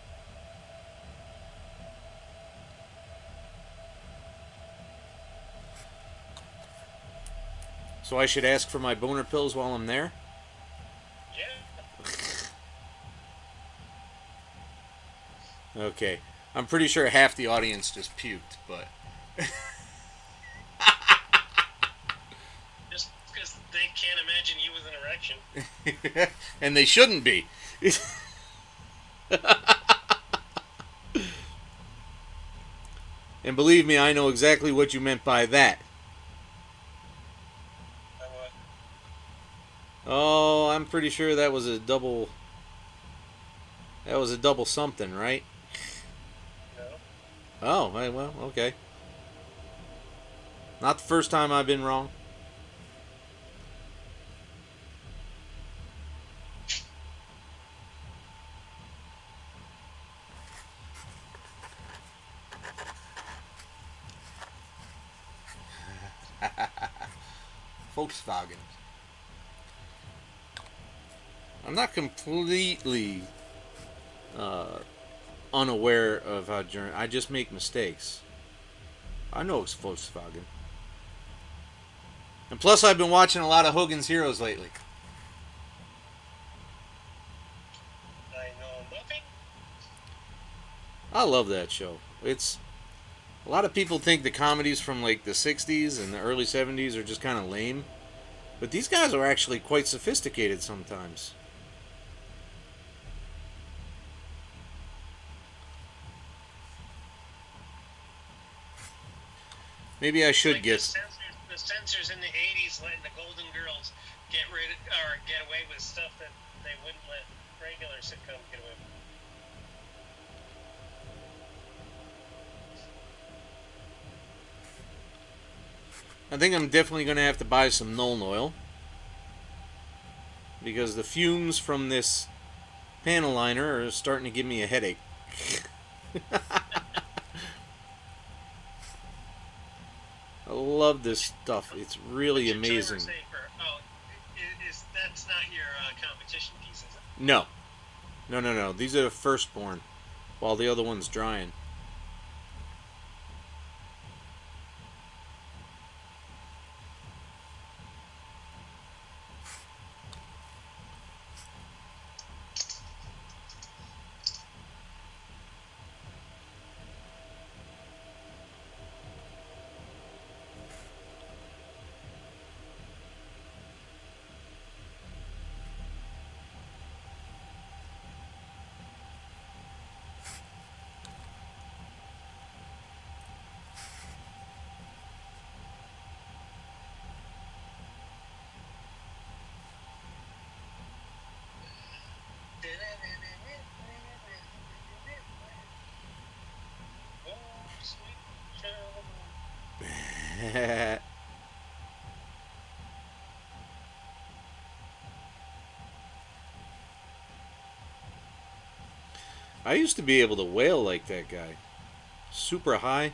So I should ask for my boner pills while I'm there? Yeah. Okay. I'm pretty sure half the audience just puked, but... Just because they can't imagine you with an erection. And they shouldn't be. And believe me, I know exactly what you meant by that. What? Oh, I'm pretty sure that was a double... That was a double something, right? No. Oh, well, okay. Not the first time I've been wrong. Volkswagen. I'm not completely unaware of how German. I just make mistakes. I know it's Volkswagen. And plus, I've been watching a lot of Hogan's Heroes lately. I know nothing. I love that show. It's a lot of people think the comedies from like the 60s and the early 70s are just kind of lame. But these guys are actually quite sophisticated sometimes. Maybe I should Like get... the censors in the 80s letting the Golden Girls get away with stuff that they wouldn't let regular sitcoms get away with. I think I'm definitely going to have to buy some Nuln Oil. Because the fumes from this panel liner are starting to give me a headache. I love this stuff. It's really But your timer amazing. safer. Oh, is that's not your competition piece, is it? No, no, no, no. These are the firstborn, while the other one's drying. Oh, sweet child. I used to be able to wail like that guy. Super high.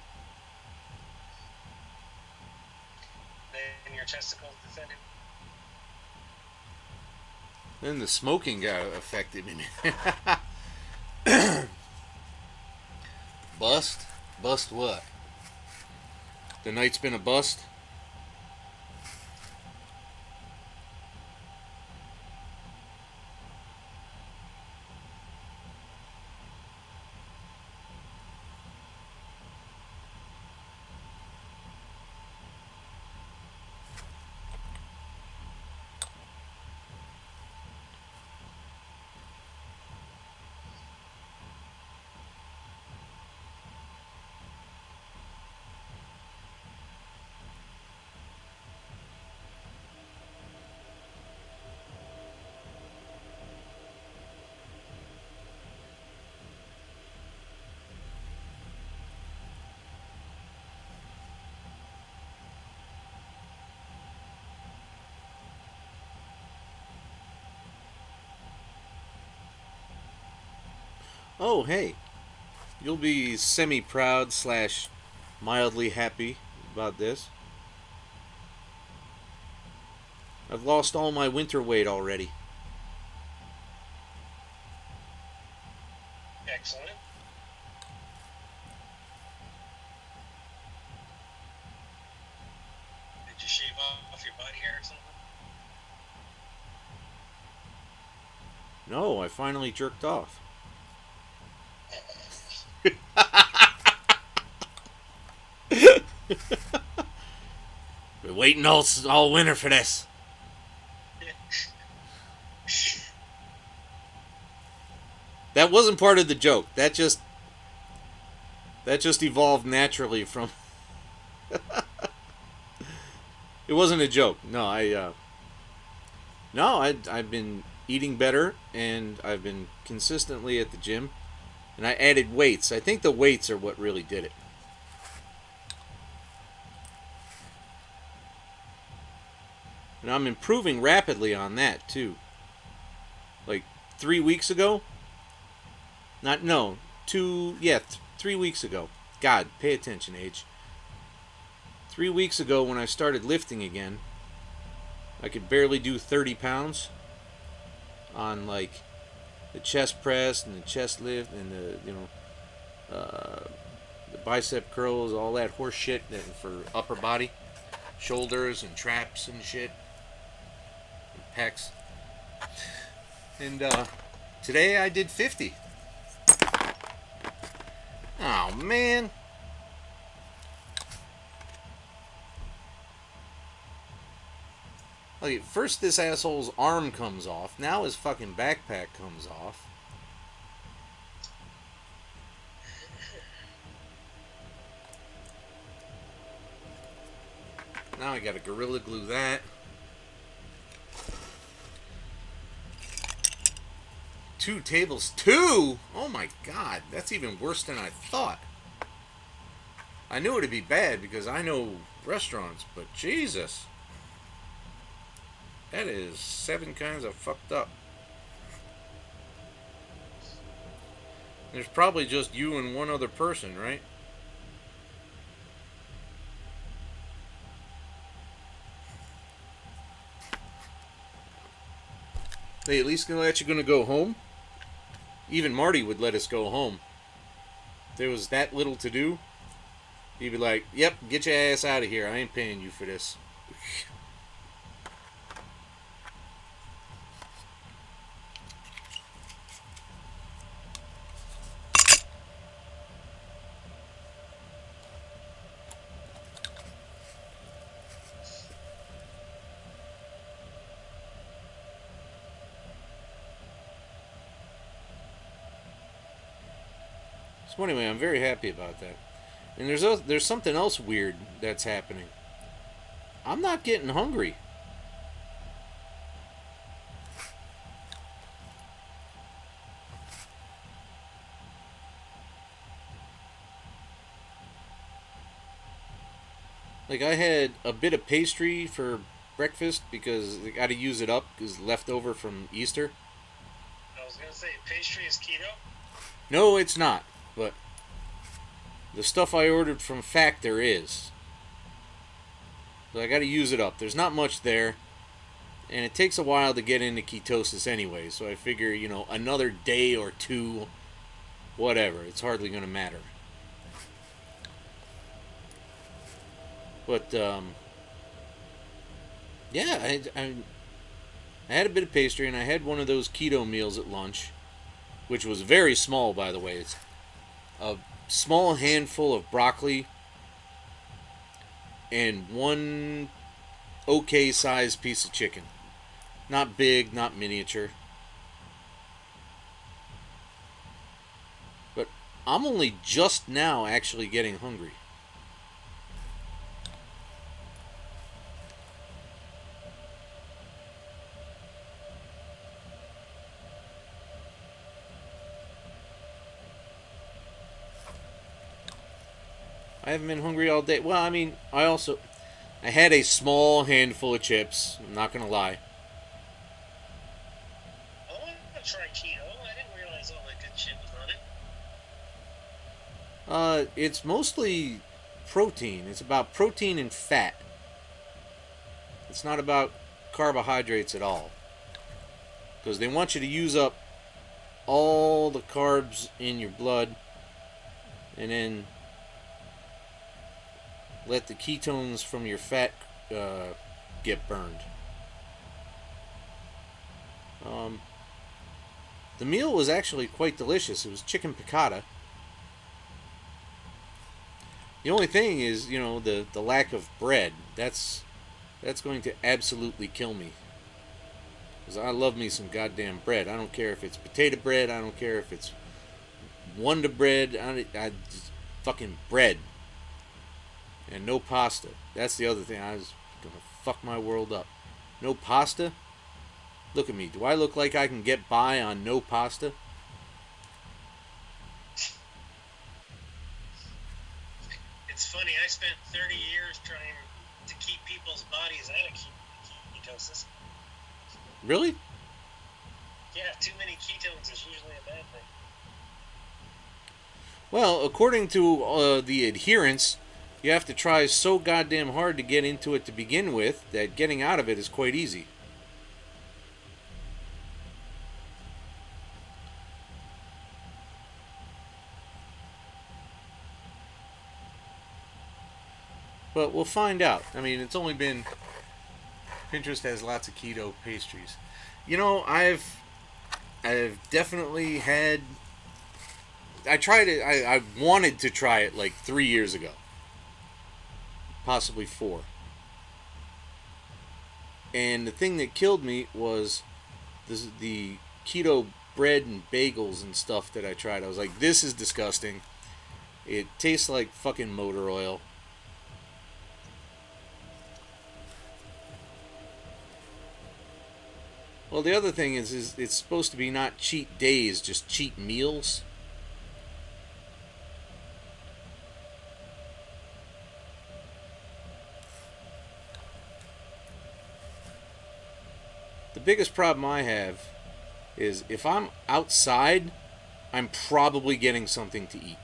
Then your testicles descended. Then the smoking got affected me. Bust? Bust what? The night's been a bust? Oh, hey. You'll be semi-proud slash mildly happy about this. I've lost all my winter weight already. Excellent. Did you shave off your body hair or something? No, I finally jerked off. Been waiting all winter for this. That wasn't part of the joke. That just evolved naturally from. It wasn't a joke. No, I've been eating better and I've been consistently at the gym and I added weights. I think the weights are what really did it. And I'm improving rapidly on that too. Like 3 weeks ago, not no, 3 weeks ago. God, pay attention, Age. 3 weeks ago when I started lifting again, I could barely do 30 pounds on like the chest press and the chest lift and the bicep curls, all that horse shit for upper body, shoulders and traps and shit, and pecs. And today I did 50. Oh man. Like, first this asshole's arm comes off, now his fucking backpack comes off. Now I gotta Gorilla Glue that. 2 tables. Two? Oh my god, that's even worse than I thought. I knew it'd be bad because I know restaurants, but Jesus. That is 7 kinds of fucked up. There's probably just you and one other person, right? They at least gonna let you gonna go home? Even Marty would let us go home. If there was that little to do, he'd be like, "Yep, get your ass out of here. I ain't paying you for this." So anyway, I'm very happy about that. And there's something else weird that's happening. I'm not getting hungry. Like I had a bit of pastry for breakfast because I got to use it up because leftover from Easter. I was gonna say pastry is keto. No, it's not. But the stuff I ordered from Factor is. So I got to use it up. There's not much there, and it takes a while to get into ketosis anyway. So I figure, another day or two, whatever. It's hardly going to matter. But yeah, I had a bit of pastry, and I had one of those keto meals at lunch, which was very small, by the way. It's a small handful of broccoli and one okay sized piece of chicken. Not big, not miniature. But I'm only just now actually getting hungry. I haven't been hungry all day. Well, I mean, I had a small handful of chips. I'm not gonna lie. I want to try keto. I didn't realize all that good shit was on it. It's mostly protein. It's about protein and fat. It's not about carbohydrates at all. Because they want you to use up all the carbs in your blood and then let the ketones from your fat get burned. Um, the meal was actually quite delicious. It was chicken piccata. The only thing is, the lack of bread. That's going to absolutely kill me. Because I love me some goddamn bread. I don't care if it's potato bread. I don't care if it's Wonder bread. I just fucking bread. And no pasta. That's the other thing. I was gonna fuck my world up. No pasta? Look at me. Do I look like I can get by on no pasta? It's funny. I spent 30 years trying to keep people's bodies out of ketosis. Really? Yeah, too many ketones is usually a bad thing. Well, according to the adherents, you have to try so goddamn hard to get into it to begin with that getting out of it is quite easy. But we'll find out. I mean, it's only been. Pinterest has lots of keto pastries. I've definitely had. I tried it. I wanted to try it like 3 years ago, possibly four. And the thing that killed me was the keto bread and bagels and stuff that I tried. I was like, this is disgusting. It tastes like fucking motor oil. Well, the other thing is it's supposed to be not cheat days, just cheat meals. The biggest problem I have is if I'm outside I'm probably getting something to eat.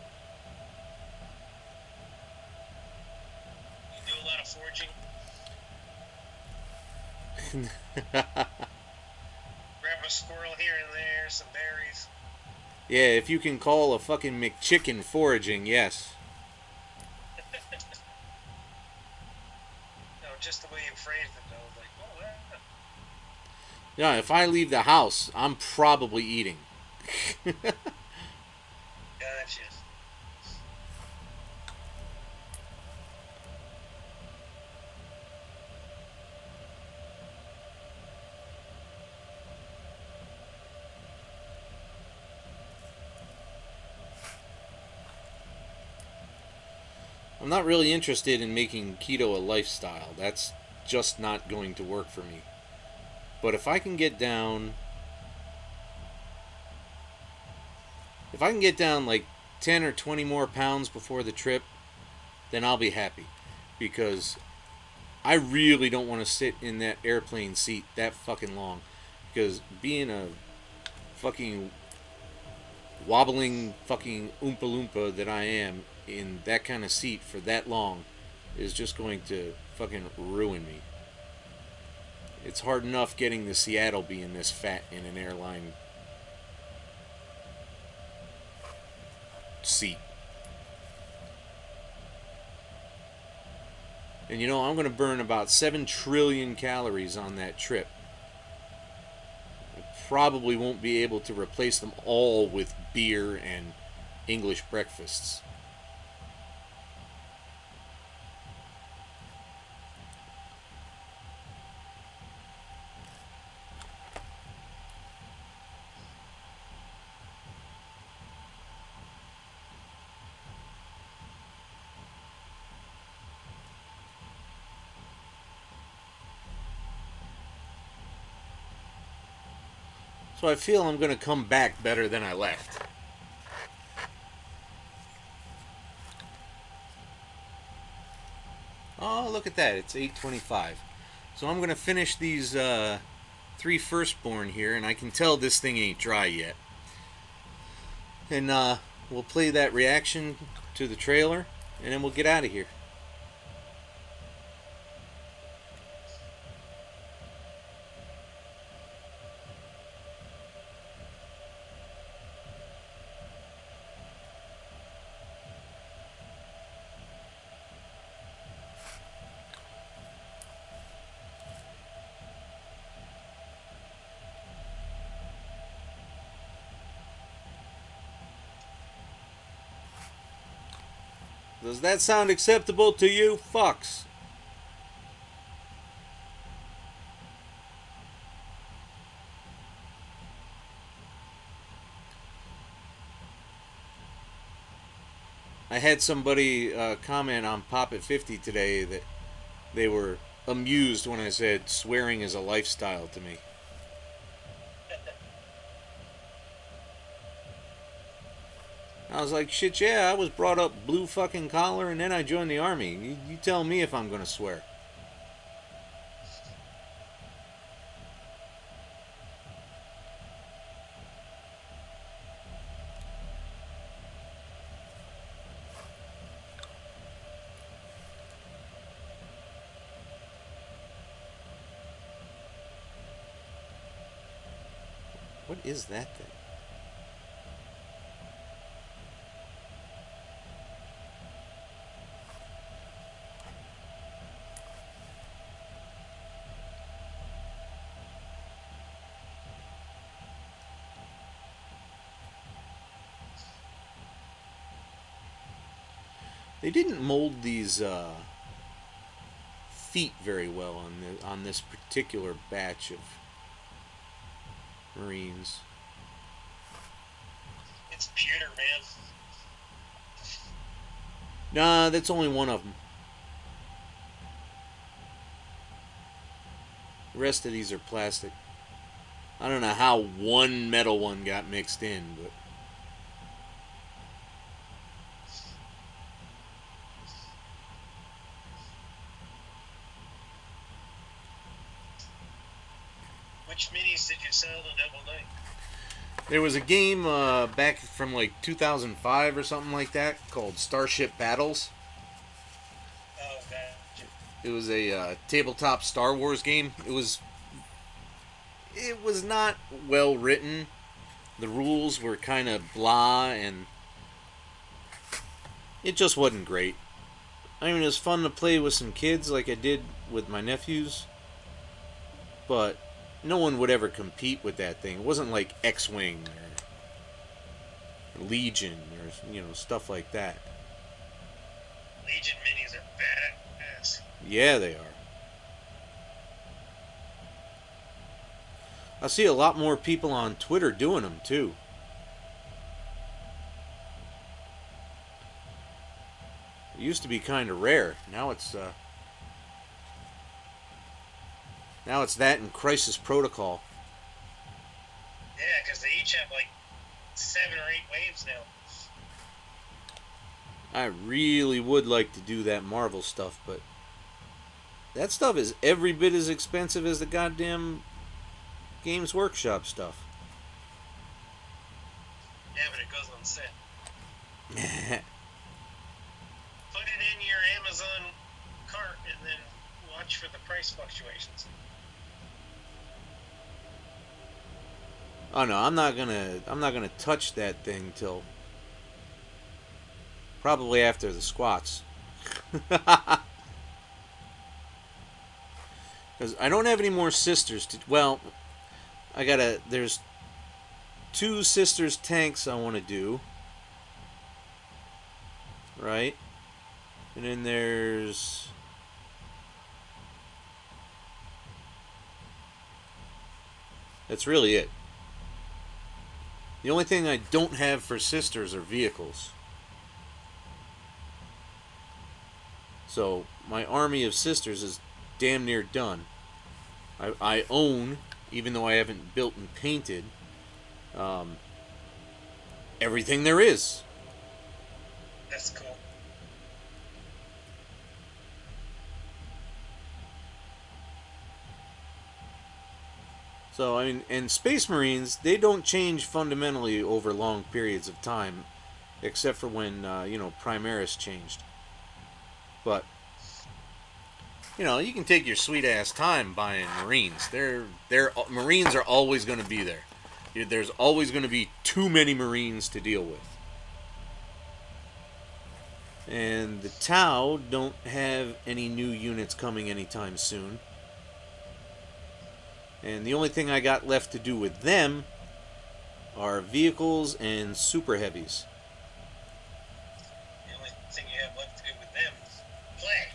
You do a lot of foraging. Grab a squirrel here and there, some berries. Yeah, if you can call a fucking McChicken foraging, yes. No, just the way you phrased it, though, like, oh, yeah. Yeah, if I leave the house, I'm probably eating. Gotcha. I'm not really interested in making keto a lifestyle. That's just not going to work for me. But if I can get down like 10 or 20 more pounds before the trip, then I'll be happy. Because I really don't want to sit in that airplane seat that fucking long. Because being a fucking wobbling fucking oompa loompa that I am in that kind of seat for that long is just going to fucking ruin me. It's hard enough getting to Seattle being this fat in an airline seat. And you know, I'm going to burn about 7 trillion calories on that trip. I probably won't be able to replace them all with beer and English breakfasts. So I feel I'm going to come back better than I left. Oh, look at that. It's 8:25. So I'm going to finish these 3 Firstborn here, and I can tell this thing ain't dry yet. And we'll play that reaction to the trailer, and then we'll get out of here. Does that sound acceptable to you, fucks? I had somebody comment on Pop at 50 today that they were amused when I said swearing is a lifestyle to me. I was like, shit, yeah, I was brought up blue fucking collar and then I joined the army. You tell me if I'm gonna swear. What is that thing? They didn't mold these feet very well on this particular batch of Marines. It's pewter, man. Nah, that's only one of them. The rest of these are plastic. I don't know how one metal one got mixed in, but Which minis did you sell to Double Knight? There was a game back from like 2005 or something like that called Starship Battles. Oh, gotcha. It was a tabletop Star Wars game. It was not well written. The rules were kind of blah, and it just wasn't great. I mean, it was fun to play with some kids like I did with my nephews, but no one would ever compete with that thing. It wasn't like X-Wing or Legion or stuff like that. Legion minis are badass. Yeah, they are. I see a lot more people on Twitter doing them too. It used to be kind of rare. Now it's that and Crisis Protocol. Yeah, because they each have like 7 or 8 waves now. I really would like to do that Marvel stuff, but that stuff is every bit as expensive as the goddamn Games Workshop stuff. Yeah, but it goes on sale. Put it in your Amazon cart and then watch for the price fluctuations. Oh no, I'm not gonna touch that thing till probably after the squats. Because I don't have any more sisters to. Well, there's 2 sisters tanks I want to do. Right? And then that's really it. The only thing I don't have for sisters are vehicles. So my army of sisters is damn near done. I own, even though I haven't built and painted, everything there is. That's cool. So, I mean, and Space Marines, they don't change fundamentally over long periods of time, except for when, Primaris changed. But, you can take your sweet ass time buying Marines. Marines are always going to be there. There's always going to be too many Marines to deal with. And the Tau don't have any new units coming anytime soon. And the only thing I got left to do with them are vehicles and super heavies. The only thing you have left to do with them is play.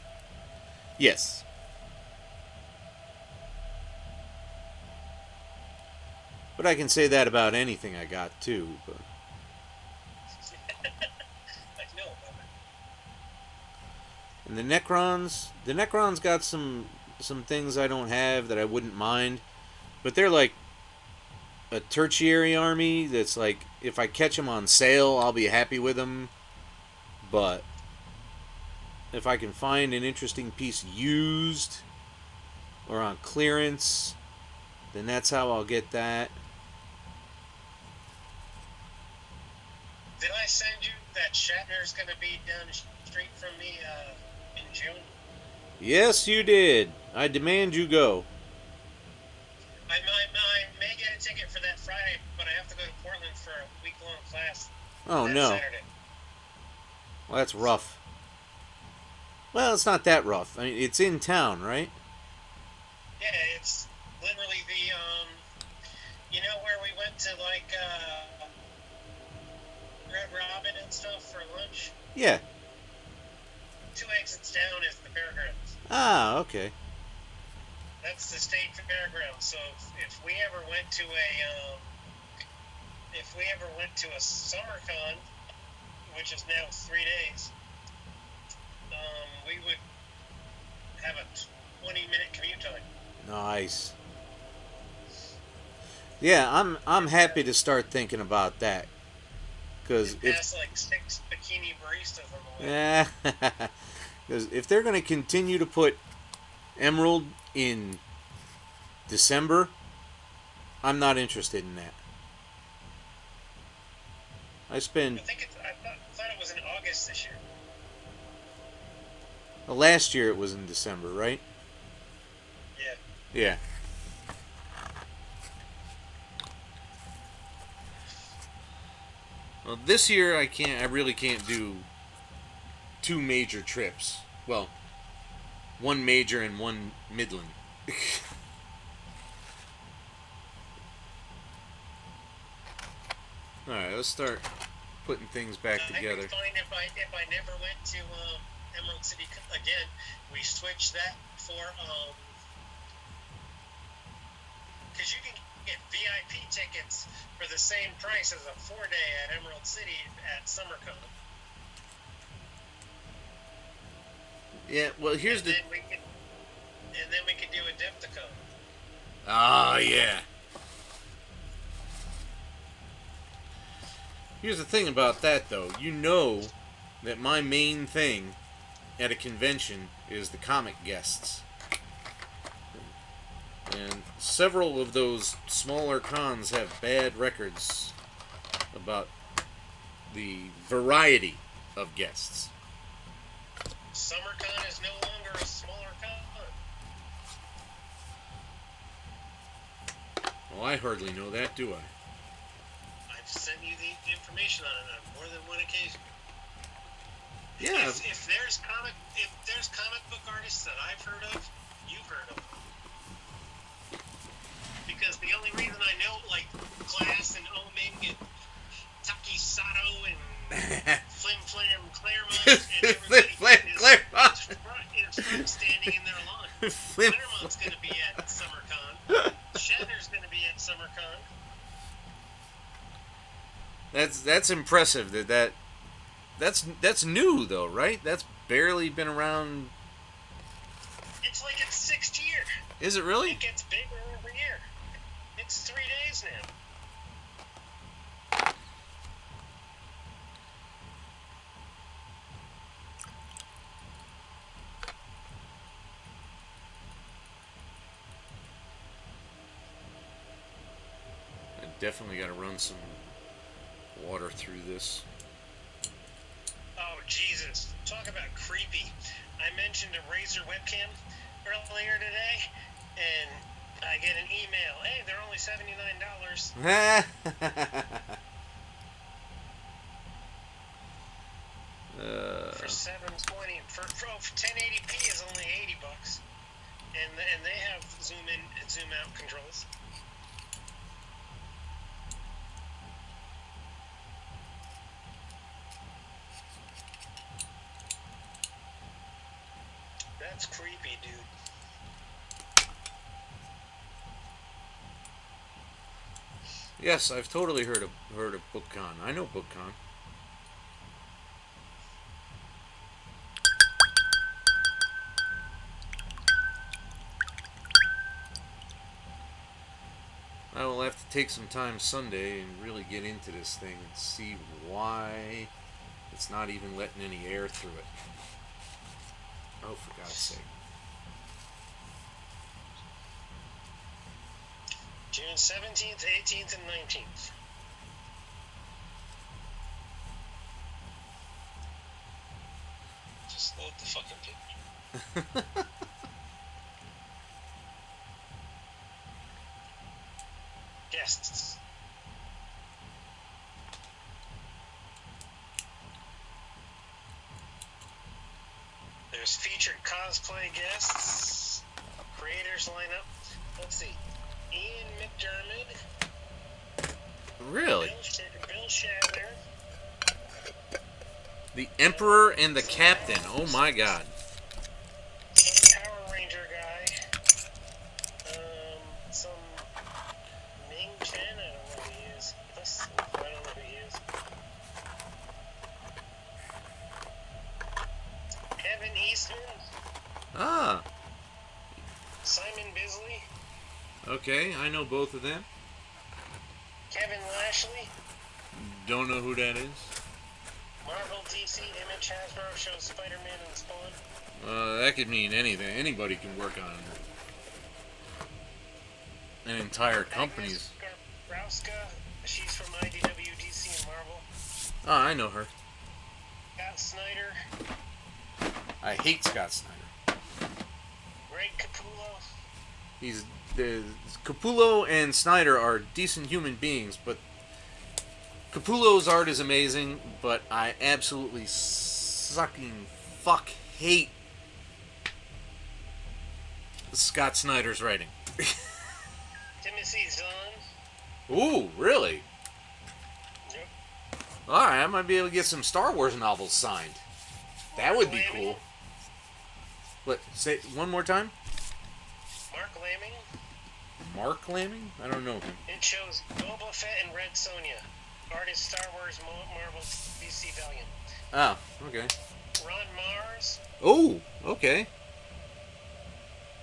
Yes. But I can say that about anything I got too. But I know about it. and the Necrons got some things I don't have that I wouldn't mind. But they're like a tertiary army that's like, if I catch them on sale, I'll be happy with them. But if I can find an interesting piece used or on clearance, then that's how I'll get that. Did I send you that Shatner's going to be down the street from me in June? Yes, you did. I demand you go. I may get a ticket for that Friday, but I have to go to Portland for a week-long class. Oh, no. Saturday. Well, that's rough. Well, it's not that rough. I mean, it's in town, right? Yeah, it's literally the, where we went to, like, Red Robin and stuff for lunch? Yeah. 2 exits down is the fairgrounds. Ah, okay. That's the state fairgrounds. So if we ever went to a summer con, which is now 3 days, we would have a 20-minute commute time. Nice. Yeah, I'm happy to start thinking about that. Because pass like 6 bikini baristas on the way. Yeah. Because if they're going to continue to put Emerald in December, I'm not interested in that. I spend. I thought it was in August this year. Last year it was in December, right? Yeah. Yeah. Well, this year I can't. I really can't do two major trips. Well, one major and one Midland. All right, let's start putting things back together. I find if I never went to Emerald City again, we switched that for because you can get VIP tickets for the same price as a 4-day at Emerald City at SummerCon. Yeah, well, here's and then we could do a Dipticon. Ah, yeah. Here's the thing about that, though. You know that my main thing at a convention is the comic guests. And several of those smaller cons have bad records about the variety of guests. SummerCon is no longer a smaller con. Well, I hardly know that, do I? I've sent you the information on it on more than one occasion. Yeah. If there's comic book artists that I've heard of, you've heard of. Because the only reason I know, like, Glass and Oming and Taki Sato and Flim Flam Claremont and everybody is front standing in their line. Claremont's going to be at SummerCon. Shatner's going to be at SummerCon. That's impressive. That's new though, right? That's barely been around. It's like its 6th year. Is it really? It gets bigger every year. It's 3 days now. I definitely got to run some water through this. Oh, Jesus. Talk about creepy. I mentioned a Razer webcam earlier today, and I get an email. Hey, they're only $79. For 720. For 1080p is only $80. And they have zoom in and zoom out controls. That's creepy, dude. Yes, I've totally heard of BookCon. I know BookCon. I will have to take some time Sunday and really get into this thing and see why it's not even letting any air through it. Oh, for God's sake. June 17th, 18th, and 19th. Just load the fucking picture. Guests. There's featured cosplay guests. Creators lineup. Let's see. Ian McDermott. Really? Bill Shatner. The Emperor and the Captain. Oh my God. Some Power Ranger guy. Some Ming Chen. I don't know who he is. I don't know who he is. Kevin Eastman. Ah. Simon Bisley. Okay, I know both of them. Kevin Lashley. Don't know who that is. Marvel, DC, Image, Hasbro shows Spider-Man and Spawn. That could mean anything. Anybody can work on an entire company's. Agnes Grauska, she's from IDW, DC, and Marvel. Oh, I know her. Scott Snyder, I hate Scott Snyder. Greg Capullo. He's Capullo and Snyder are decent human beings, but Capullo's art is amazing. But I absolutely sucking fuck hate Scott Snyder's writing. Timothy Zahn. Ooh, really? Yep. Alright, I might be able to get some Star Wars novels signed. That would be cool. What? Say it one more time? Mark Lamming. Mark Lamming? I don't know him. It shows Boba Fett and Red Sonja. Artist Star Wars, Marvel, DC Valiant. Oh, okay. Ron Mars. Oh, okay.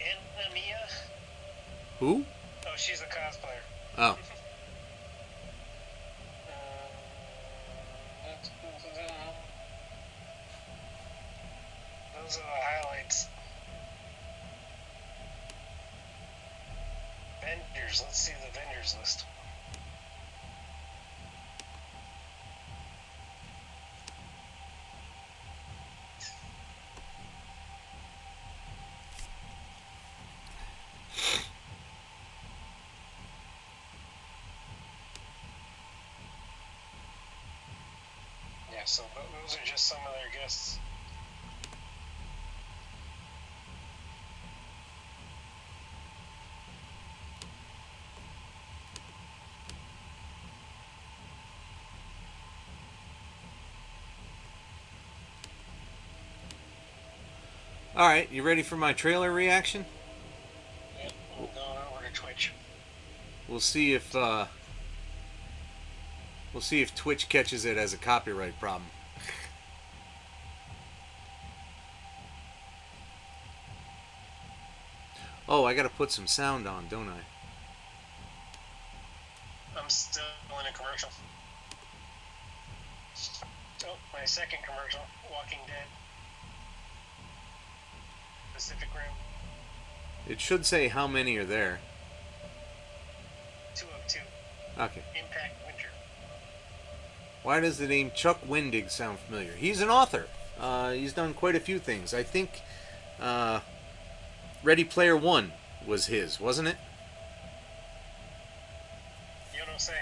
Anna Mia. Who? Oh, she's a cosplayer. Oh. Those are the highlights. Vendors. Let's see the vendors list. Yeah, so those are just some of their guests. Alright, you ready for my trailer reaction? Yep, we're going over to Twitch. We'll see if Twitch catches it as a copyright problem. Oh, I gotta put some sound on, don't I? I'm still in a commercial. Oh, my second commercial, Walking Dead. Pacific Rim. It should say how many are there. 2 of 2. Okay. Impact Winter. Why does the name Chuck Wendig sound familiar? He's an author. He's done quite a few things. I think Ready Player One was his, wasn't it? You don't say.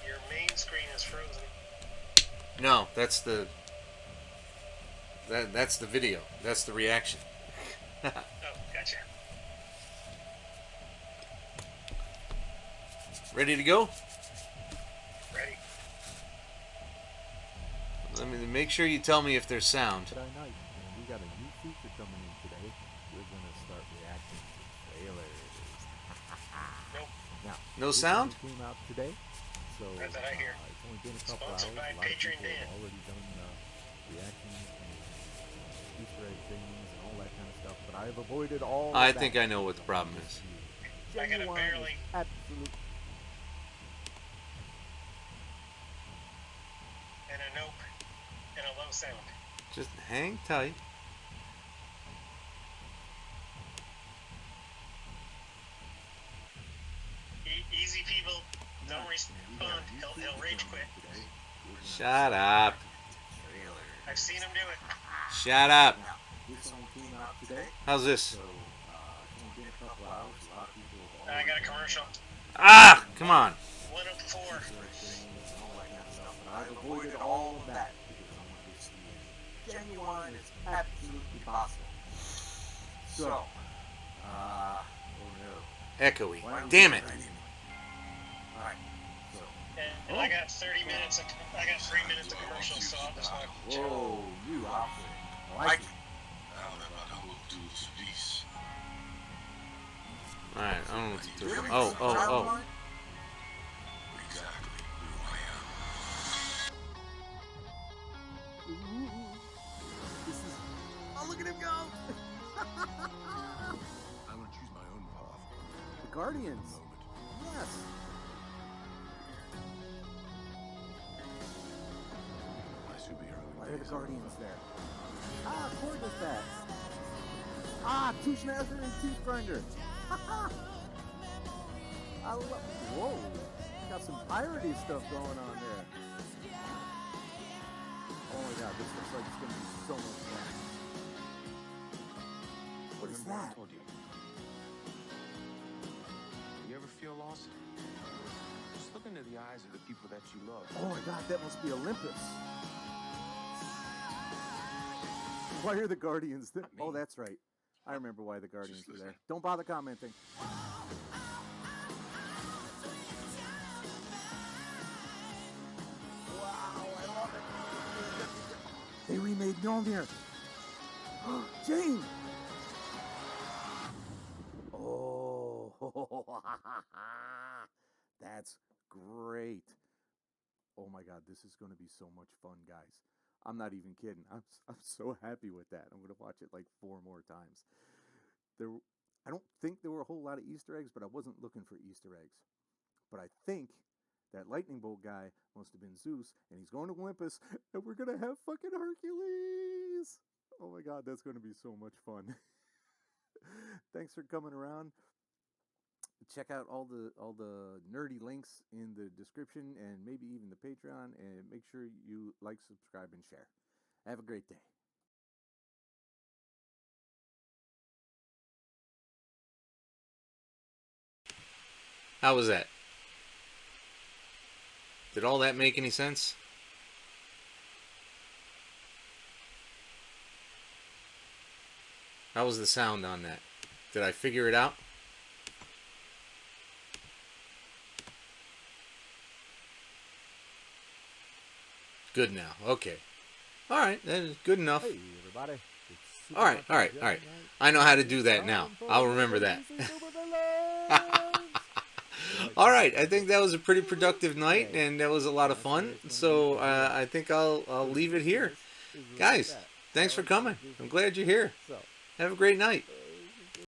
Your main screen is frozen. No, that's the video. That's the reaction. Oh, gotcha. Ready to go? Ready. Let me make sure you tell me if there's sound. Friday night, and we got a new feature coming in today. We're gonna start reacting to trailers. Nope. Now, No this sound? one came out today, so Not that I hear. it's only been a couple Sponsored hours. by A lot of Patreon people Dan. have already done reactions and Easter egg things and all that kind of stuff, but I've avoided all. I of that think I know what the problem is. I gotta Genuine, barely. absolute. And a nope. And a low sound. Just hang tight. Easy people don't respond. He'll rage quit. Shut up. I've seen him do it. Shut up. This one came out today, How's this? so it's only been a couple hours. A lot of people have I already got a done commercial. Ah, come on. 1 of 4. Easter egg things and all that kind of stuff, but I've avoided all of that because I want this to be as genuine as absolutely possible. So, oh no. Echoey. Why don't Damn we it. try anyway? Alright, so. And I got 30 minutes. I got 3 minutes of commercials, so I'll just watch. Whoa, new outfit. I like it. Alright, I don't know what to do. Oh. This is. Oh, look at him go! I want to choose my own path. The Guardians. Yes. My superhero. Why are the Guardians there? Ah, Court is back. Ah, two snazzer and tooth grinder. I love. Whoa, got some piratey stuff going on there. Oh my god, this looks like it's gonna be so much fun. What is Remember what I that? told you? You ever feel lost? Just look into the eyes of the people that you love. Oh my god, that must be Olympus. Why are the Guardians there? Oh, that's right. I remember why the Guardians were there. Don't bother commenting. Wow, I love it. They remade Mjolnir. Jane! Oh, that's great. Oh my god, this is going to be so much fun, guys. I'm not even kidding. I'm so happy with that. I'm going to watch it like 4 more times. I don't think there were a whole lot of Easter eggs, but I wasn't looking for Easter eggs. But I think that lightning bolt guy must have been Zeus, and he's going to Olympus, and we're going to have fucking Hercules. Oh my god, that's going to be so much fun. Thanks for coming around. Check out all the nerdy links in the description and maybe even the Patreon, and make sure you like, subscribe, and share. Have a great day. How was that? Did all that make any sense? How was the sound on that? Did I figure it out? Good now. Okay. All right. That is good enough. Hey, everybody. All right. All right. All right. I know how to do that now. I'll remember that. All right. I think that was a pretty productive night, and that was a lot of fun. So I think I'll leave it here. Guys, thanks for coming. I'm glad you're here. Have a great night.